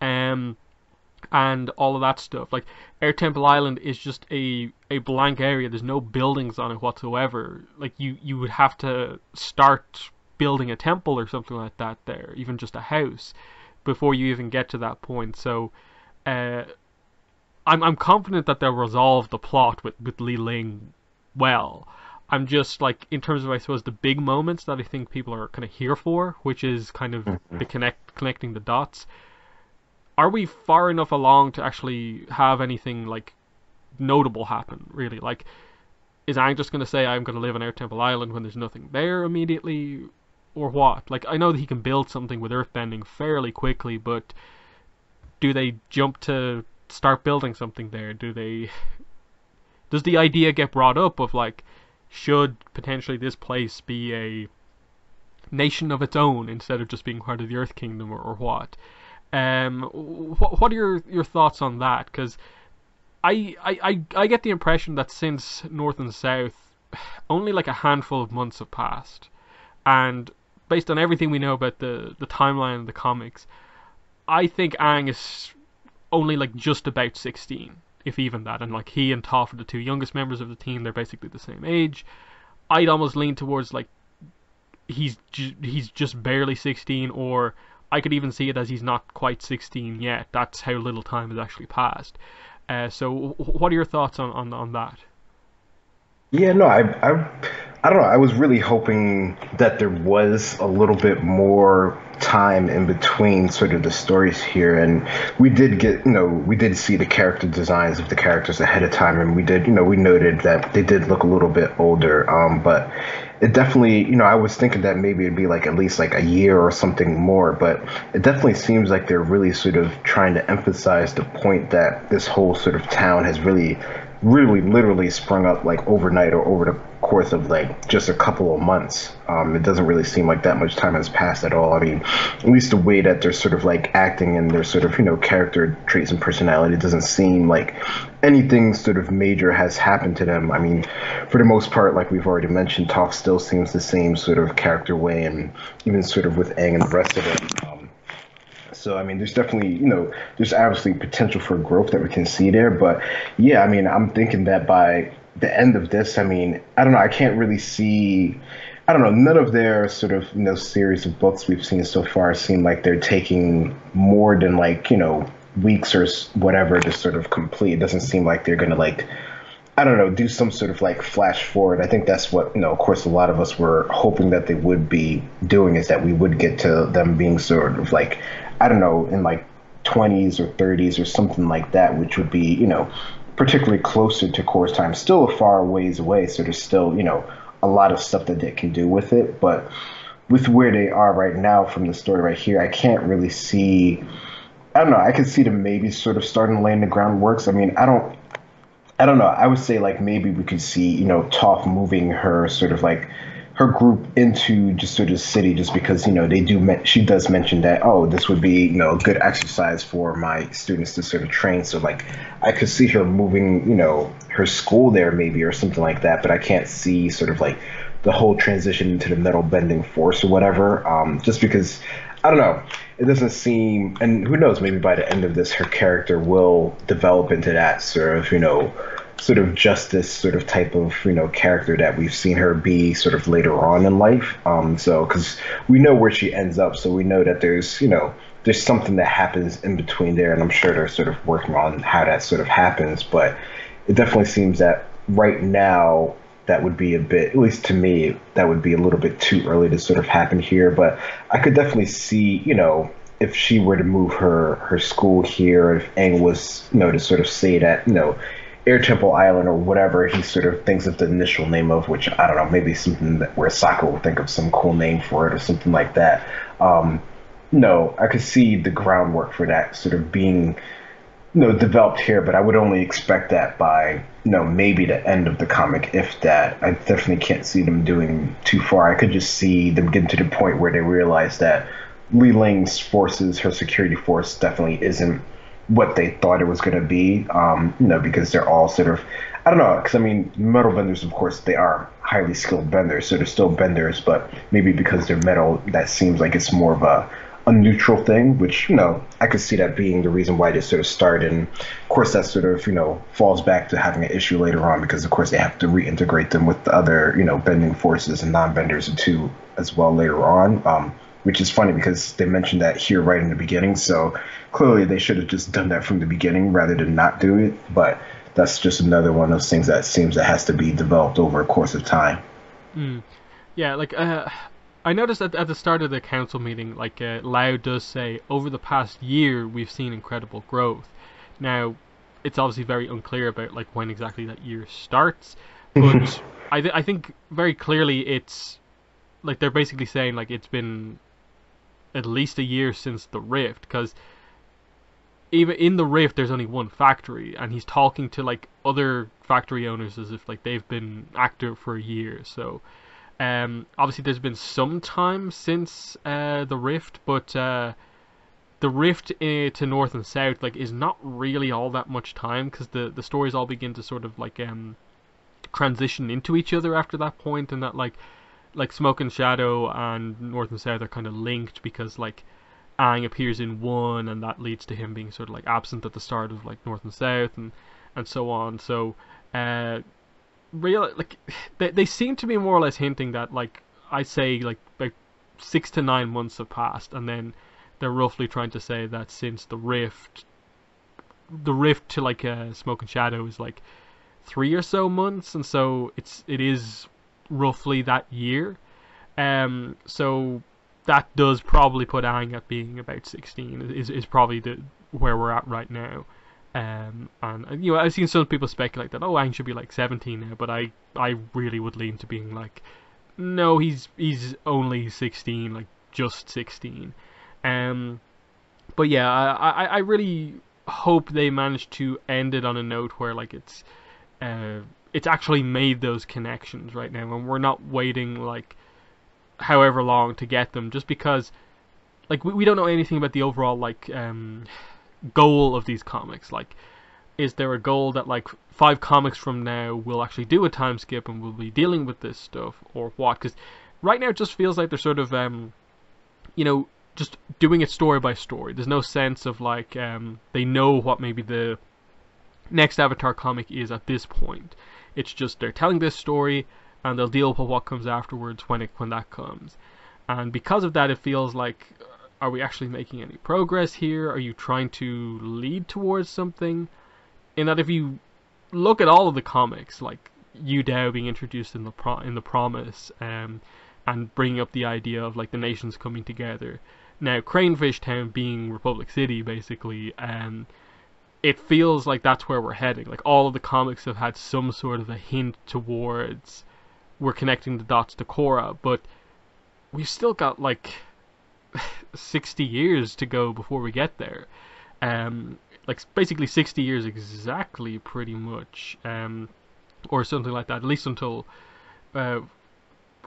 um, and all of that stuff. Like, Air Temple Island is just a blank area. There's no buildings on it whatsoever. Like, you would have to start building a temple or something like that there, even just a house, before you even get to that point. So, I'm confident that they'll resolve the plot with Li Ling well. I'm just like, in terms of, I suppose, the big moments that I think people are kind of here for, which is kind of the connecting the dots. Are we far enough along to actually have anything like notable happen? Really, like, is Aang just going to say, "I'm going to live on Air Temple Island" when there's nothing there immediately, or what? Like, I know that he can build something with earthbending fairly quickly, but do they jump to start building something there? Does the idea get brought up of like, should potentially this place be a nation of its own instead of just being part of the Earth Kingdom, or what? What are your thoughts on that? Because I get the impression that since North and South, only like a handful of months have passed, and based on everything we know about the timeline of the comics, I think Aang is only like just about 16, if even that, and like he and Toph are the two youngest members of the team. They're basically the same age. I'd almost lean towards like he's just barely 16, or I could even see it as he's not quite 16 yet. That's how little time has actually passed. So what are your thoughts on that? Yeah, no, I don't know. I was really hoping that there was a little bit more time in between sort of the stories here, and we did get, we did see the character designs of the characters ahead of time, and we did, we noted that they did look a little bit older, but it definitely, I was thinking that maybe it'd be like at least like a year or something more, but it definitely seems like they're really sort of trying to emphasize the point that this whole sort of town has really literally sprung up like overnight or over the course of like just a couple of months. It doesn't really seem like that much time has passed at all. I mean, at least the way that they're sort of like acting and their sort of, character traits and personality, doesn't seem like anything sort of major has happened to them. I mean, for the most part, like we've already mentioned, Toph still seems the same sort of character way, and even sort of with Aang and the rest of them. So, I mean, there's definitely, there's obviously potential for growth that we can see there. But yeah, I mean, I'm thinking that by the end of this, I mean, I don't know, I can't really see, I don't know, none of their sort of, series of books we've seen so far seem like they're taking more than like, weeks or whatever to sort of complete. It doesn't seem like they're going to like, I don't know, do some sort of like flash forward. I think that's what, of course, a lot of us were hoping that they would be doing, is that we would get to them being sort of like, I don't know, in like 20s or 30s or something like that, which would be, particularly closer to Korra's time. Still a far ways away, so there's still, a lot of stuff that they can do with it. But with where they are right now from the story right here, I can't really see, I don't know, I could see them maybe sort of starting laying the groundworks. I mean, I don't know. I would say like maybe we could see, Toph moving her sort of like her group into just sort of city, just because, she does mention that, oh, this would be, a good exercise for my students to sort of train. So like I could see her moving, her school there maybe or something like that, but I can't see sort of like the whole transition into the metal bending force or whatever. Just because, I don't know, it doesn't seem, and who knows, maybe by the end of this, her character will develop into that sort of, sort of justice sort of type of, character that we've seen her be sort of later on in life. So, because we know where she ends up, so we know that there's, there's something that happens in between there, and I'm sure they're sort of working on how that sort of happens, but it definitely seems that right now, that would be a bit, at least to me, that would be a little bit too early to sort of happen here. But I could definitely see, if she were to move her school here, if Aang was, to sort of say that, Air Temple Island or whatever he sort of thinks of the initial name of, which I don't know, maybe something that where Sokka will think of some cool name for it or something like that. Um, no, I could see the groundwork for that sort of being, developed here, but I would only expect that by, maybe the end of the comic, if that. I definitely can't see them doing too far. I could just see them getting to the point where they realize that Li Ling's forces, her security force, definitely isn't what they thought it was going to be. Because they're all sort of, I don't know, because I mean, metal benders, of course, they are highly skilled benders, so they're still benders, but maybe because they're metal, that seems like it's more of a neutral thing, which, I could see that being the reason why they sort of start. And of course, that sort of, falls back to having an issue later on because, of course, they have to reintegrate them with the other, bending forces and non-benders too as well later on. Which is funny because they mentioned that here right in the beginning. So clearly they should have just done that from the beginning rather than not do it. But that's just another one of those things that seems that has to be developed over a course of time. Mm. Yeah, like I noticed at the start of the council meeting, like Lau does say, over the past year we've seen incredible growth. Now, it's obviously very unclear about like when exactly that year starts, but I think very clearly it's like they're basically saying like it's been at least a year since the rift, because even in the rift there's only one factory, and he's talking to like other factory owners as if like they've been active for a year. So obviously there's been some time since the rift, but the rift to north and south like is not really all that much time, because the stories all begin to sort of like transition into each other after that point, and that like Smoke and Shadow and North and South are kind of linked because like Aang appears in one, and that leads to him being sort of like absent at the start of like North and South, and so on. So real like they seem to be more or less hinting that like I say like about 6 to 9 months have passed, and then they're roughly trying to say that since the rift to like Smoke and Shadow is like 3 or so months, and so it is roughly that year. So that does probably put Aang at being about 16. Is probably where we're at right now. And I've seen some people speculate that Aang should be like 17 now, but I really would lean to being like, no, he's only 16, like just 16. But yeah, I really hope they manage to end it on a note where like it's actually made those connections right now, and we're not waiting like however long to get them, just because like we don't know anything about the overall like goal of these comics. Like, is there a goal that like 5 comics from now we'll actually do a time skip and we'll be dealing with this stuff, or what? Because right now it just feels like they're sort of just doing it story by story. There's no sense of like they know what maybe the next Avatar comic is at this point. It's just they're telling this story, and they'll deal with what comes afterwards when that comes. And because of that, it feels like, are we actually making any progress here? Are you trying to lead towards something? In that, if you look at all of the comics, like Yu Dao being introduced in the Promise, and bringing up the idea of like the nations coming together. Now, Cranefish Town being Republic City, basically, it feels like that's where we're heading. Like all of the comics have had some sort of a hint towards we're connecting the dots to Korra, but we've still got like 60 years to go before we get there. Like basically 60 years exactly, pretty much, or something like that. At least until I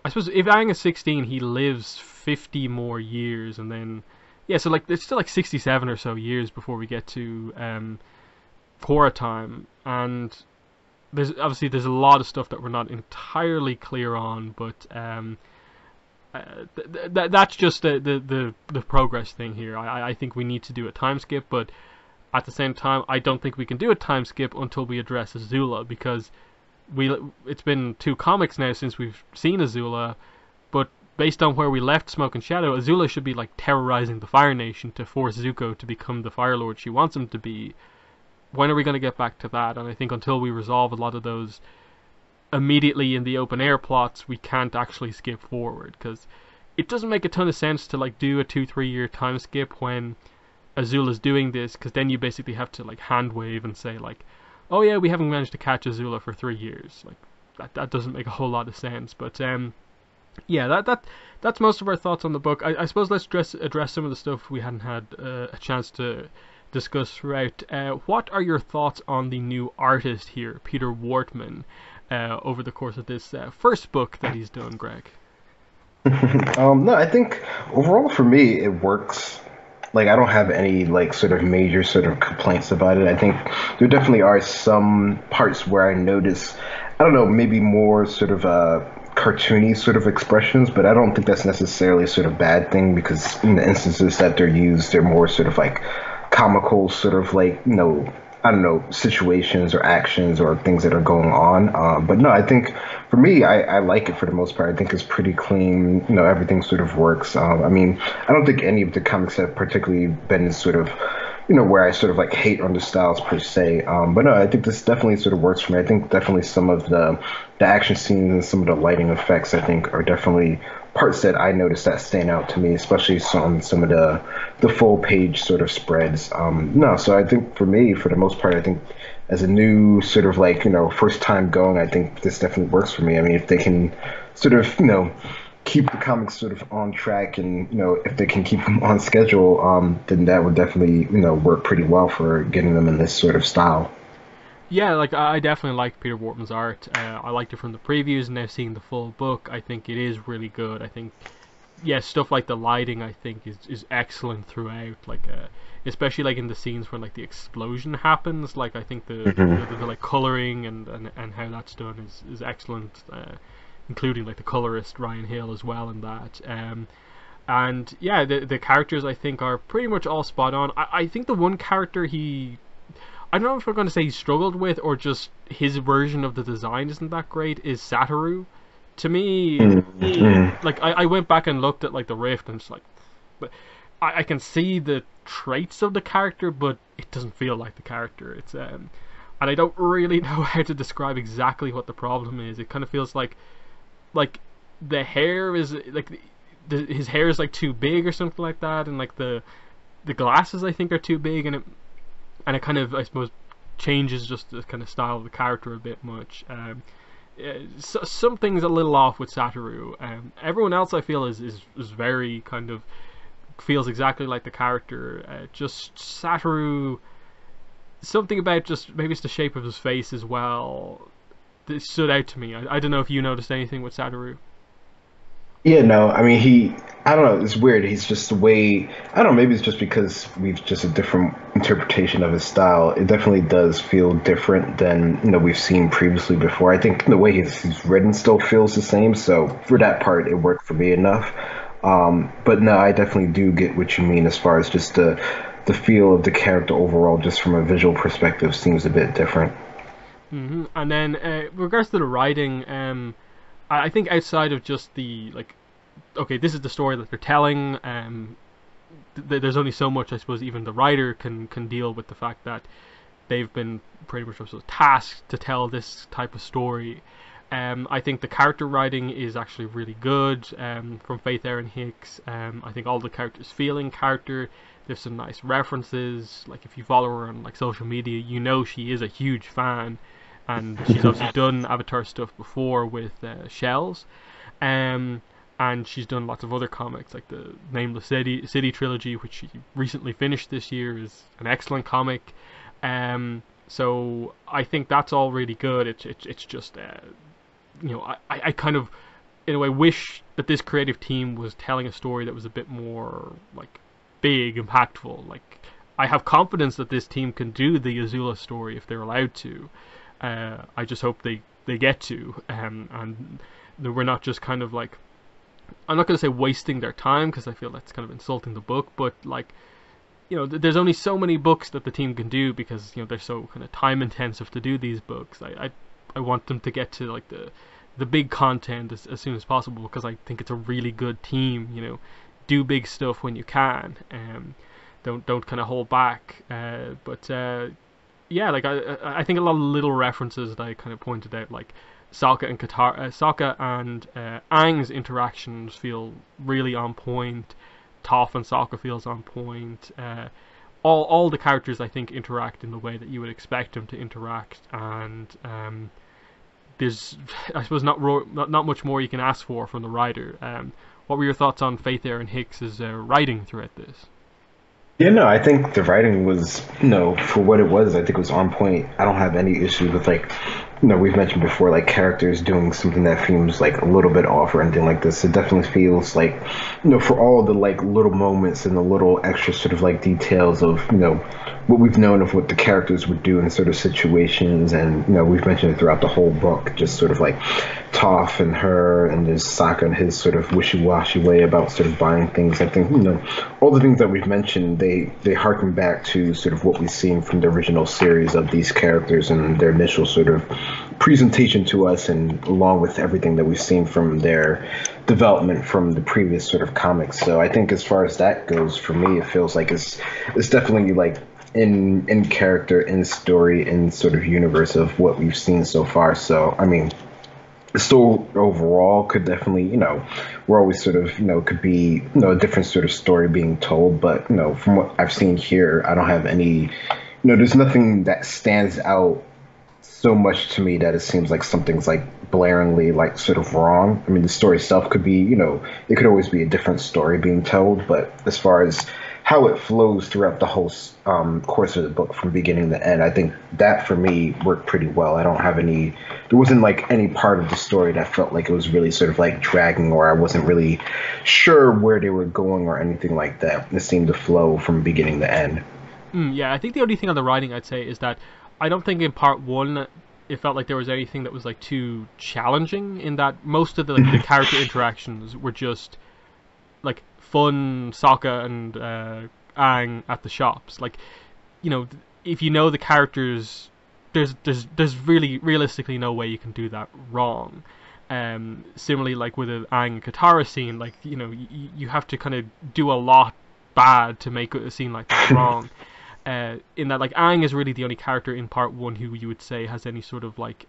suppose if Aang is 16, he lives 50 more years, and then so like it's still like 67 or so years before we get to Korra time, and there's a lot of stuff that we're not entirely clear on, but that's just the progress thing here. I think we need to do a time skip, but at the same time, I don't think we can do a time skip until we address Azula, because it's been 2 comics now since we've seen Azula, but based on where we left Smoke and Shadow, Azula should be like terrorizing the Fire Nation to force Zuko to become the Fire Lord she wants him to be. When are we going to get back to that? And I think until we resolve a lot of those immediately in the open air plots, we can't actually skip forward, because it doesn't make a ton of sense to like do a 2-3 year time skip when Azula's doing this, because then you basically have to like hand wave and say like, oh yeah, we haven't managed to catch Azula for 3 years. Like that doesn't make a whole lot of sense. But yeah, that's most of our thoughts on the book. I suppose let's address some of the stuff we hadn't had a chance to discuss throughout. What are your thoughts on the new artist here, Peter Wortman, over the course of this first book that he's done, Greg? No, I think overall for me it works. Like I don't have any like sort of major sort of complaints about it. I think there definitely are some parts where I notice, I don't know, maybe more sort of cartoony sort of expressions, but I don't think that's necessarily a sort of bad thing because in the instances that they're used, they're more sort of like comical, sort of like I don't know, situations or actions or things that are going on. But no, I think for me, I like it for the most part. I think it's pretty clean. Everything sort of works. I mean, I don't think any of the comics have particularly been sort of, where I sort of like hate on the styles per se. But no, I think this definitely sort of works for me. I think definitely some of the action scenes and some of the lighting effects, I think, are definitely parts that I noticed that stand out to me, especially on some of the full page sort of spreads. No, so I think for me, for the most part, I think as a new sort of like first time going, I think this definitely works for me. I mean, if they can sort of keep the comics sort of on track and if they can keep them on schedule, then that would definitely work pretty well for getting them in this sort of style. Yeah, like I definitely like Peter Wortman's art. I liked it from the previews, and now seeing the full book, I think it is really good. I think, yeah, stuff like the lighting, I think is excellent throughout. Like, especially like in the scenes where like the explosion happens. Like, I think the like coloring and how that's done is excellent. Including like the colorist Ryan Hill as well in that. And yeah, the characters I think are pretty much all spot on. I think the one character I don't know if we're going to say he struggled with or just his version of the design isn't that great, is Satoru. To me, like I went back and looked at like the Rift and it's like, but I can see the traits of the character, but it doesn't feel like the character. It's and I don't really know how to describe exactly what the problem is. It kind of feels like the hair is like his hair is like too big or something like that, and like the glasses I think are too big, and it kind of, I suppose, changes just the kind of style of the character a bit much. Something's a little off with Satoru. Everyone else I feel is very kind of feels exactly like the character. Just Satoru, something about just maybe it's the shape of his face as well that stood out to me. I don't know if you noticed anything with Satoru. Yeah, no, I mean, I don't know, it's weird. He's just the way, I don't know, maybe it's just because we've just a different interpretation of his style. It definitely does feel different than, we've seen previously before. I think the way he's written still feels the same, so for that part, it worked for me enough. But no, I definitely do get what you mean as far as just the feel of the character overall, just from a visual perspective, seems a bit different. And then, with regards to the writing, I think outside of just the like, okay, this is the story that they're telling. There's only so much I suppose even the writer can deal with the fact that they've been pretty much also tasked to tell this type of story. I think the character writing is actually really good. From Faith Erin Hicks. I think all the characters feeling character. There's some nice references. Like if you follow her on like social media, she is a huge fan, and she's obviously done Avatar stuff before with Shells, and she's done lots of other comics like the Nameless City trilogy, which she recently finished this year, is an excellent comic. So I think that's all really good. It's just I kind of in a way wish that this creative team was telling a story that was a bit more like big, impactful. Like I have confidence that this team can do the Azula story if they're allowed to. I just hope they get to, and that we're not just kind of like, I'm not going to say wasting their time because I feel that's kind of insulting the book, but like, there's only so many books that the team can do because they're so kind of time intensive to do these books. I want them to get to like the big content as soon as possible because I think it's a really good team. Do big stuff when you can. Don't kind of hold back. But yeah, like I think a lot of little references that I kind of pointed out, like Sokka and Aang's interactions feel really on point. Toph and Sokka feels on point. All the characters I think interact in the way that you would expect them to interact, and there's I suppose not much more you can ask for from the writer. What were your thoughts on Faith Aaron Hicks's writing throughout this? Yeah, no, I think the writing was, for what it was, I think it was on point. I don't have any issue with like, we've mentioned before, like characters doing something that seems like a little bit off or anything like this. It definitely feels like, for all the like little moments and the little extra sort of like details of, what we've known of what the characters would do in sort of situations, and we've mentioned it throughout the whole book, just sort of like Toph and her, and there's Sokka and his sort of wishy-washy way about sort of buying things. I think all the things that we've mentioned, they harken back to sort of what we've seen from the original series of these characters and their initial sort of presentation to us, and along with everything that we've seen from their development from the previous sort of comics. So I think as far as that goes, for me, it feels like it's definitely like in character, in story, in sort of universe of what we've seen so far. So I mean, the story overall could definitely, we're always sort of, could be, a different sort of story being told. But, from what I've seen here, I don't have any, there's nothing that stands out so much to me that it seems like something's like blaringly like sort of wrong. I mean, the story itself could be, it could always be a different story being told. But as far as how it flows throughout the whole course of the book from beginning to end, I think that for me worked pretty well. I don't have there wasn't like any part of the story that felt like it was really sort of like dragging, or I wasn't really sure where they were going or anything like that. It seemed to flow from beginning to end. Yeah, I think the only thing on the writing I'd say is that I don't think in part one it felt like there was anything that was like too challenging. In that most of the character interactions were just like fun. Sokka and Aang at the shops, like if the characters, there's really realistically no way you can do that wrong. Similarly, like with an Aang and Katara scene, like you have to kind of do a lot bad to make a scene like that wrong. In that, like, Aang is really the only character in part one who you would say has any sort of like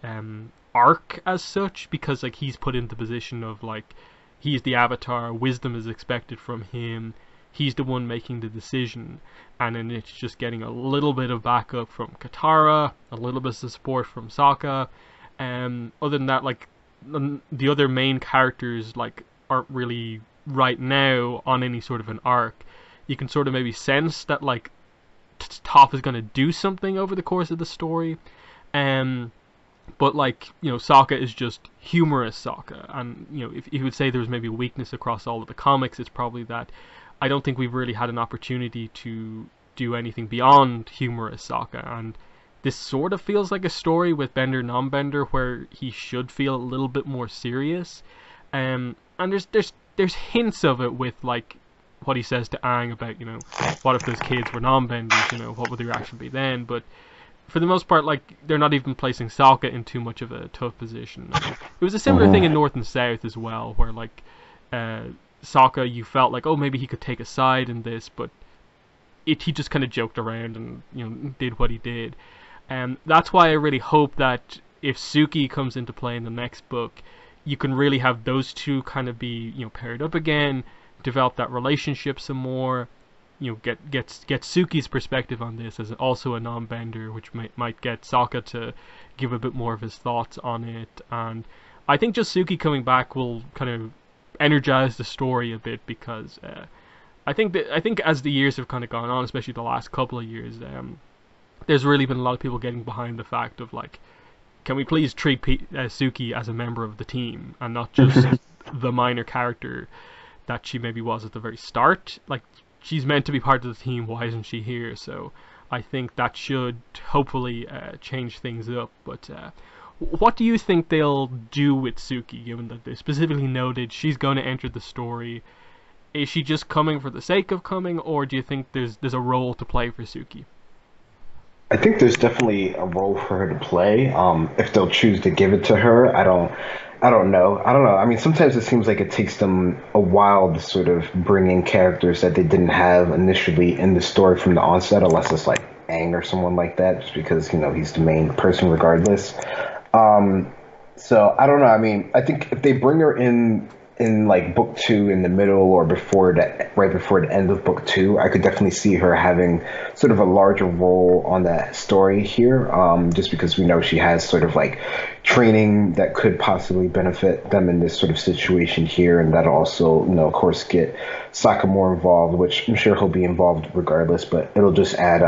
arc as such, because like he's put in the position of like he's the avatar, wisdom is expected from him, he's the one making the decision, and then it's just getting a little bit of backup from Katara, a little bit of support from Sokka. Other than that, like the other main characters like aren't really right now on any sort of an arc. You can sort of maybe sense that like Toph is going to do something over the course of the story, but like Sokka is just humorous Sokka, and if you would say there was maybe a weakness across all of the comics, it's probably that I don't think we've really had an opportunity to do anything beyond humorous Sokka, and this sort of feels like a story with Bender non-Bender where he should feel a little bit more serious, and there's hints of it with like what he says to Aang about, what if those kids were non-benders, what would the reaction be then? But for the most part, like, they're not even placing Sokka in too much of a tough position. It was a similar thing in North and South as well, where like Sokka, you felt like, oh, maybe he could take a side in this, but he just kind of joked around and did what he did. And that's why I really hope that if Suki comes into play in the next book, you can really have those two kind of be paired up again, develop that relationship some more, get Suki's perspective on this as also a non-bender, which might get Sokka to give a bit more of his thoughts on it. And I think just Suki coming back will kind of energize the story a bit, because I think as the years have kind of gone on, especially the last couple of years, there's really been a lot of people getting behind the fact of like, can we please treat Suki as a member of the team and not just the minor character that she maybe was at the very start. Like, she's meant to be part of the team, why isn't she here? So I think that should hopefully change things up. But what do you think they'll do with Suki, given that they specifically noted she's going to enter the story? Is she just coming for the sake of coming, or do you think there's a role to play for Suki? I think there's definitely a role for her to play. If they'll choose to give it to her, I don't know. I don't know. I mean, sometimes it seems like it takes them a while to sort of bring in characters that they didn't have initially in the story from the onset, unless it's like Aang or someone like that, just because he's the main person regardless. So I don't know. I mean, I think if they bring her in like book two in the middle or before the right before the end of book two, I could definitely see her having sort of a larger role on that story here. Just because we know she has sort of like training that could possibly benefit them in this sort of situation here, and that'll also, of course, get Sokka more involved, which I'm sure he'll be involved regardless. But it'll just add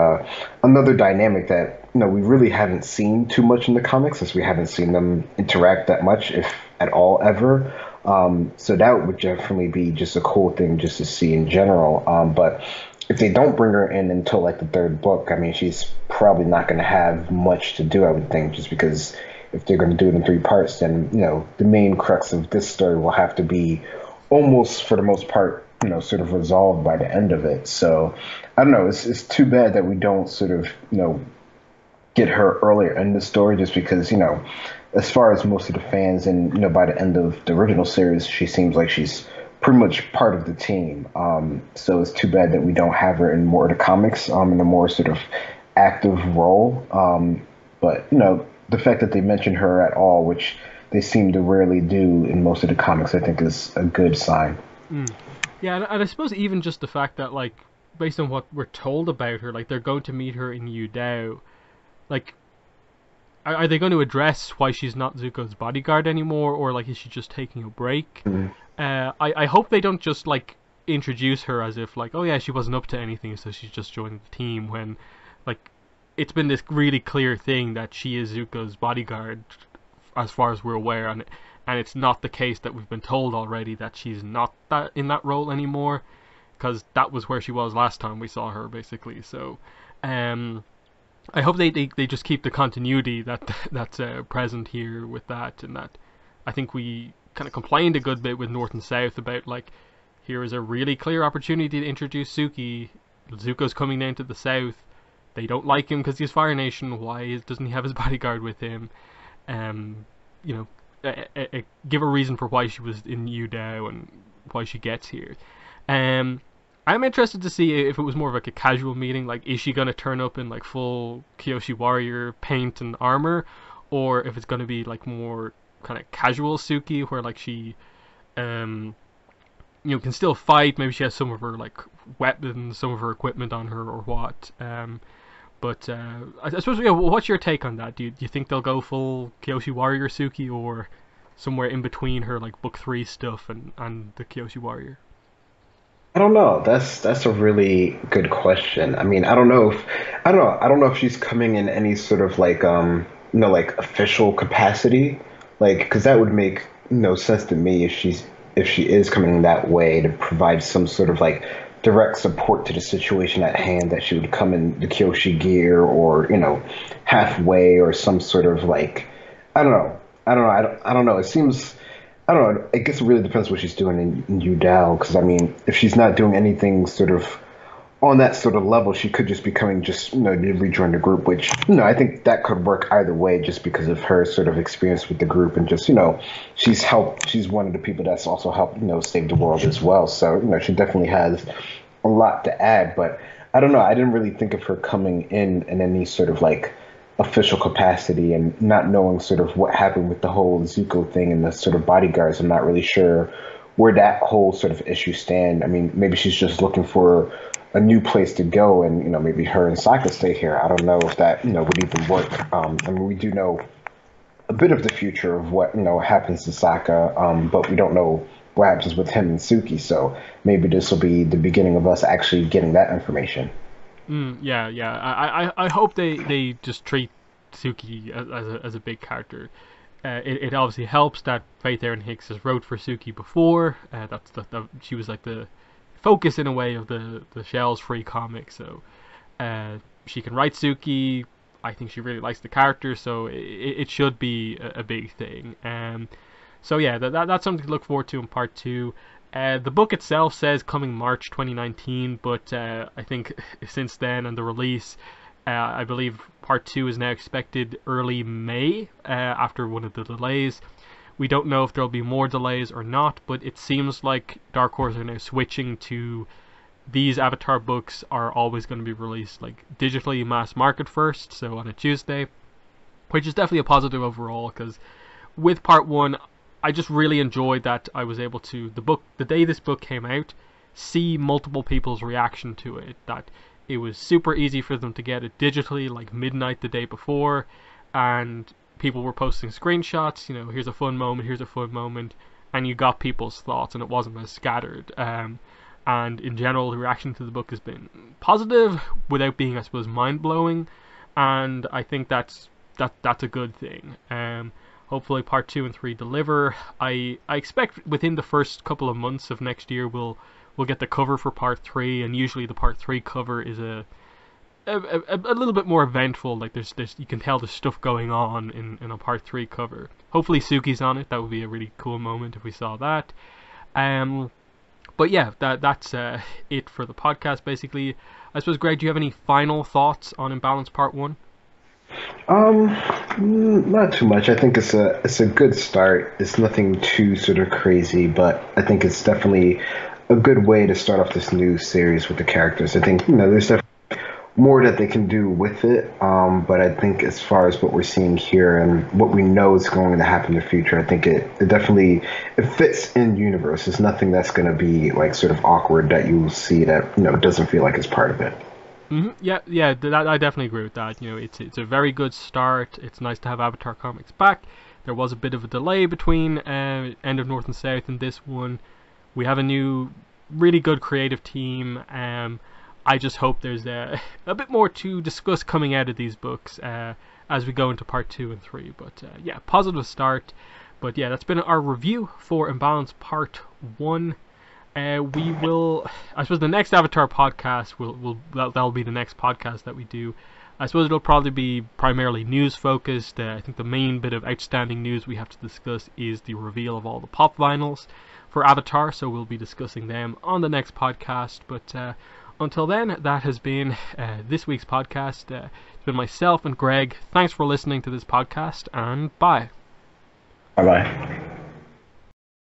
another dynamic that we really haven't seen too much in the comics, since we haven't seen them interact that much, if at all, ever. So that would definitely be just a cool thing just to see in general. But if they don't bring her in until like the third book, I mean, she's probably not going to have much to do, I would think, just because if they're going to do it in three parts, then the main crux of this story will have to be almost, for the most part, sort of resolved by the end of it. So I don't know. It's too bad that we don't sort of get her earlier in the story, just because as far as most of the fans, and by the end of the original series, she seems like she's pretty much part of the team. So it's too bad that we don't have her in more of the comics, in a more sort of active role. But the fact that they mention her at all, which they seem to rarely do in most of the comics, I think is a good sign. Mm. Yeah, and I suppose even just the fact that, like, based on what we're told about her, like, they're going to meet her in Yudao. Like, are they going to address why she's not Zuko's bodyguard anymore, or like is she just taking a break? Mhm. I hope they don't just like introduce her as if like, oh yeah, she wasn't up to anything, so she's just joined the team, when like it's been this really clear thing that she is Zuko's bodyguard as far as we're aware, and it's not the case that we've been told already that she's not that in that role anymore, because that was where she was last time we saw her basically. So I hope they just keep the continuity that's present here with that, and that I think we kind of complained a good bit with North and South about, like, here is a really clear opportunity to introduce Suki. Zuko's coming down to the south. They don't like him because he's Fire Nation. Why doesn't he have his bodyguard with him? Um, you know, give a reason for why she was in Yudao and why she gets here. Um, I'm interested to see if it was more of like a casual meeting. Like, is she gonna turn up in like full Kyoshi warrior paint and armor, or if it's gonna be like more kind of casual Suki, where like she, um, can still fight. Maybe she has some of her like weapons, some of her equipment on her, or what. But I suppose, yeah. What's your take on that? Do you think they'll go full Kyoshi warrior Suki, or somewhere in between her like book three stuff and the Kyoshi warrior? I don't know. That's a really good question. I mean, I don't know if she's coming in any sort of like like official capacity, like, because that would make no sense to me if she is coming that way to provide some sort of like direct support to the situation at hand, that she would come in the Kyoshi gear, or halfway, or some sort of like, I don't know. I don't know. It seems, I don't know. I guess it really depends what she's doing in Udao. Because I mean, if she's not doing anything sort of on that sort of level, she could just be coming, just to rejoin the group. Which I think that could work either way, just because of her sort of experience with the group, and just she's helped. She's one of the people that's also helped save the world as well. So she definitely has a lot to add. But I don't know. I didn't really think of her coming in any sort of like official capacity, and not knowing sort of what happened with the whole Zuko thing and the sort of bodyguards. I'm not really sure where that whole sort of issue stand. I mean, maybe she's just looking for a new place to go, and maybe her and Sokka stay here. I don't know if that would even work. I mean, we do know a bit of the future of what happens to Sokka, but we don't know what happens with him and Suki. So maybe this will be the beginning of us actually getting that information. Yeah, yeah. I hope they just treat Suki as a big character. It obviously helps that Faith Erin Hicks has wrote for Suki before. She was like the focus in a way of the Shells Free comic, so she can write Suki. I think she really likes the character, so it should be a big thing. So yeah, that's something to look forward to in part two. The book itself says coming March 2019, but I think since then and the release, I believe part two is now expected early May, after one of the delays. We don't know if there'll be more delays or not, but it seems like Dark Horse are now switching to these Avatar books are always going to be released like digitally mass market first, so on a Tuesday, which is definitely a positive overall, because with part one, I just really enjoyed that I was able to the day this book came out, see multiple people's reaction to it. That it was super easy for them to get it digitally, like midnight the day before, and people were posting screenshots. Here's a fun moment, here's a fun moment, and you got people's thoughts, and it wasn't as scattered. And in general, the reaction to the book has been positive, without being, I suppose, mind blowing, and I think that's a good thing. Hopefully, part 2 and 3 deliver. I expect within the first couple of months of next year we'll get the cover for part 3, and usually the part 3 cover is a little bit more eventful. Like there's you can tell there's stuff going on in a part 3 cover. Hopefully Suki's on it. That would be a really cool moment if we saw that. But yeah, that's it for the podcast basically. I suppose, Greg, do you have any final thoughts on Imbalance Part 1? Not too much. I think it's a good start. It's nothing too sort of crazy, but I think it's definitely a good way to start off this new series with the characters. I think there's definitely more that they can do with it, but I think as far as what we're seeing here and what we know is going to happen in the future, I think it definitely fits in universe. It's nothing that's going to be like sort of awkward that you'll see that doesn't feel like it's part of it. Mm-hmm. Yeah, I definitely agree with that. It's a very good start. It's nice to have Avatar Comics back. There was a bit of a delay between End of North and South and this one. We have a new, really good creative team. I just hope there's a bit more to discuss coming out of these books as we go into part 2 and 3. But yeah, positive start. But yeah, that's been our review for Imbalance Part 1. We will, I suppose, the next Avatar podcast that'll be the next podcast that we do. I suppose it'll probably be primarily news focused. I think the main bit of outstanding news we have to discuss is the reveal of all the pop vinyls for Avatar, so we'll be discussing them on the next podcast. But until then, that has been this week's podcast. It's been myself and Greg. Thanks for listening to this podcast, and bye. Bye-bye.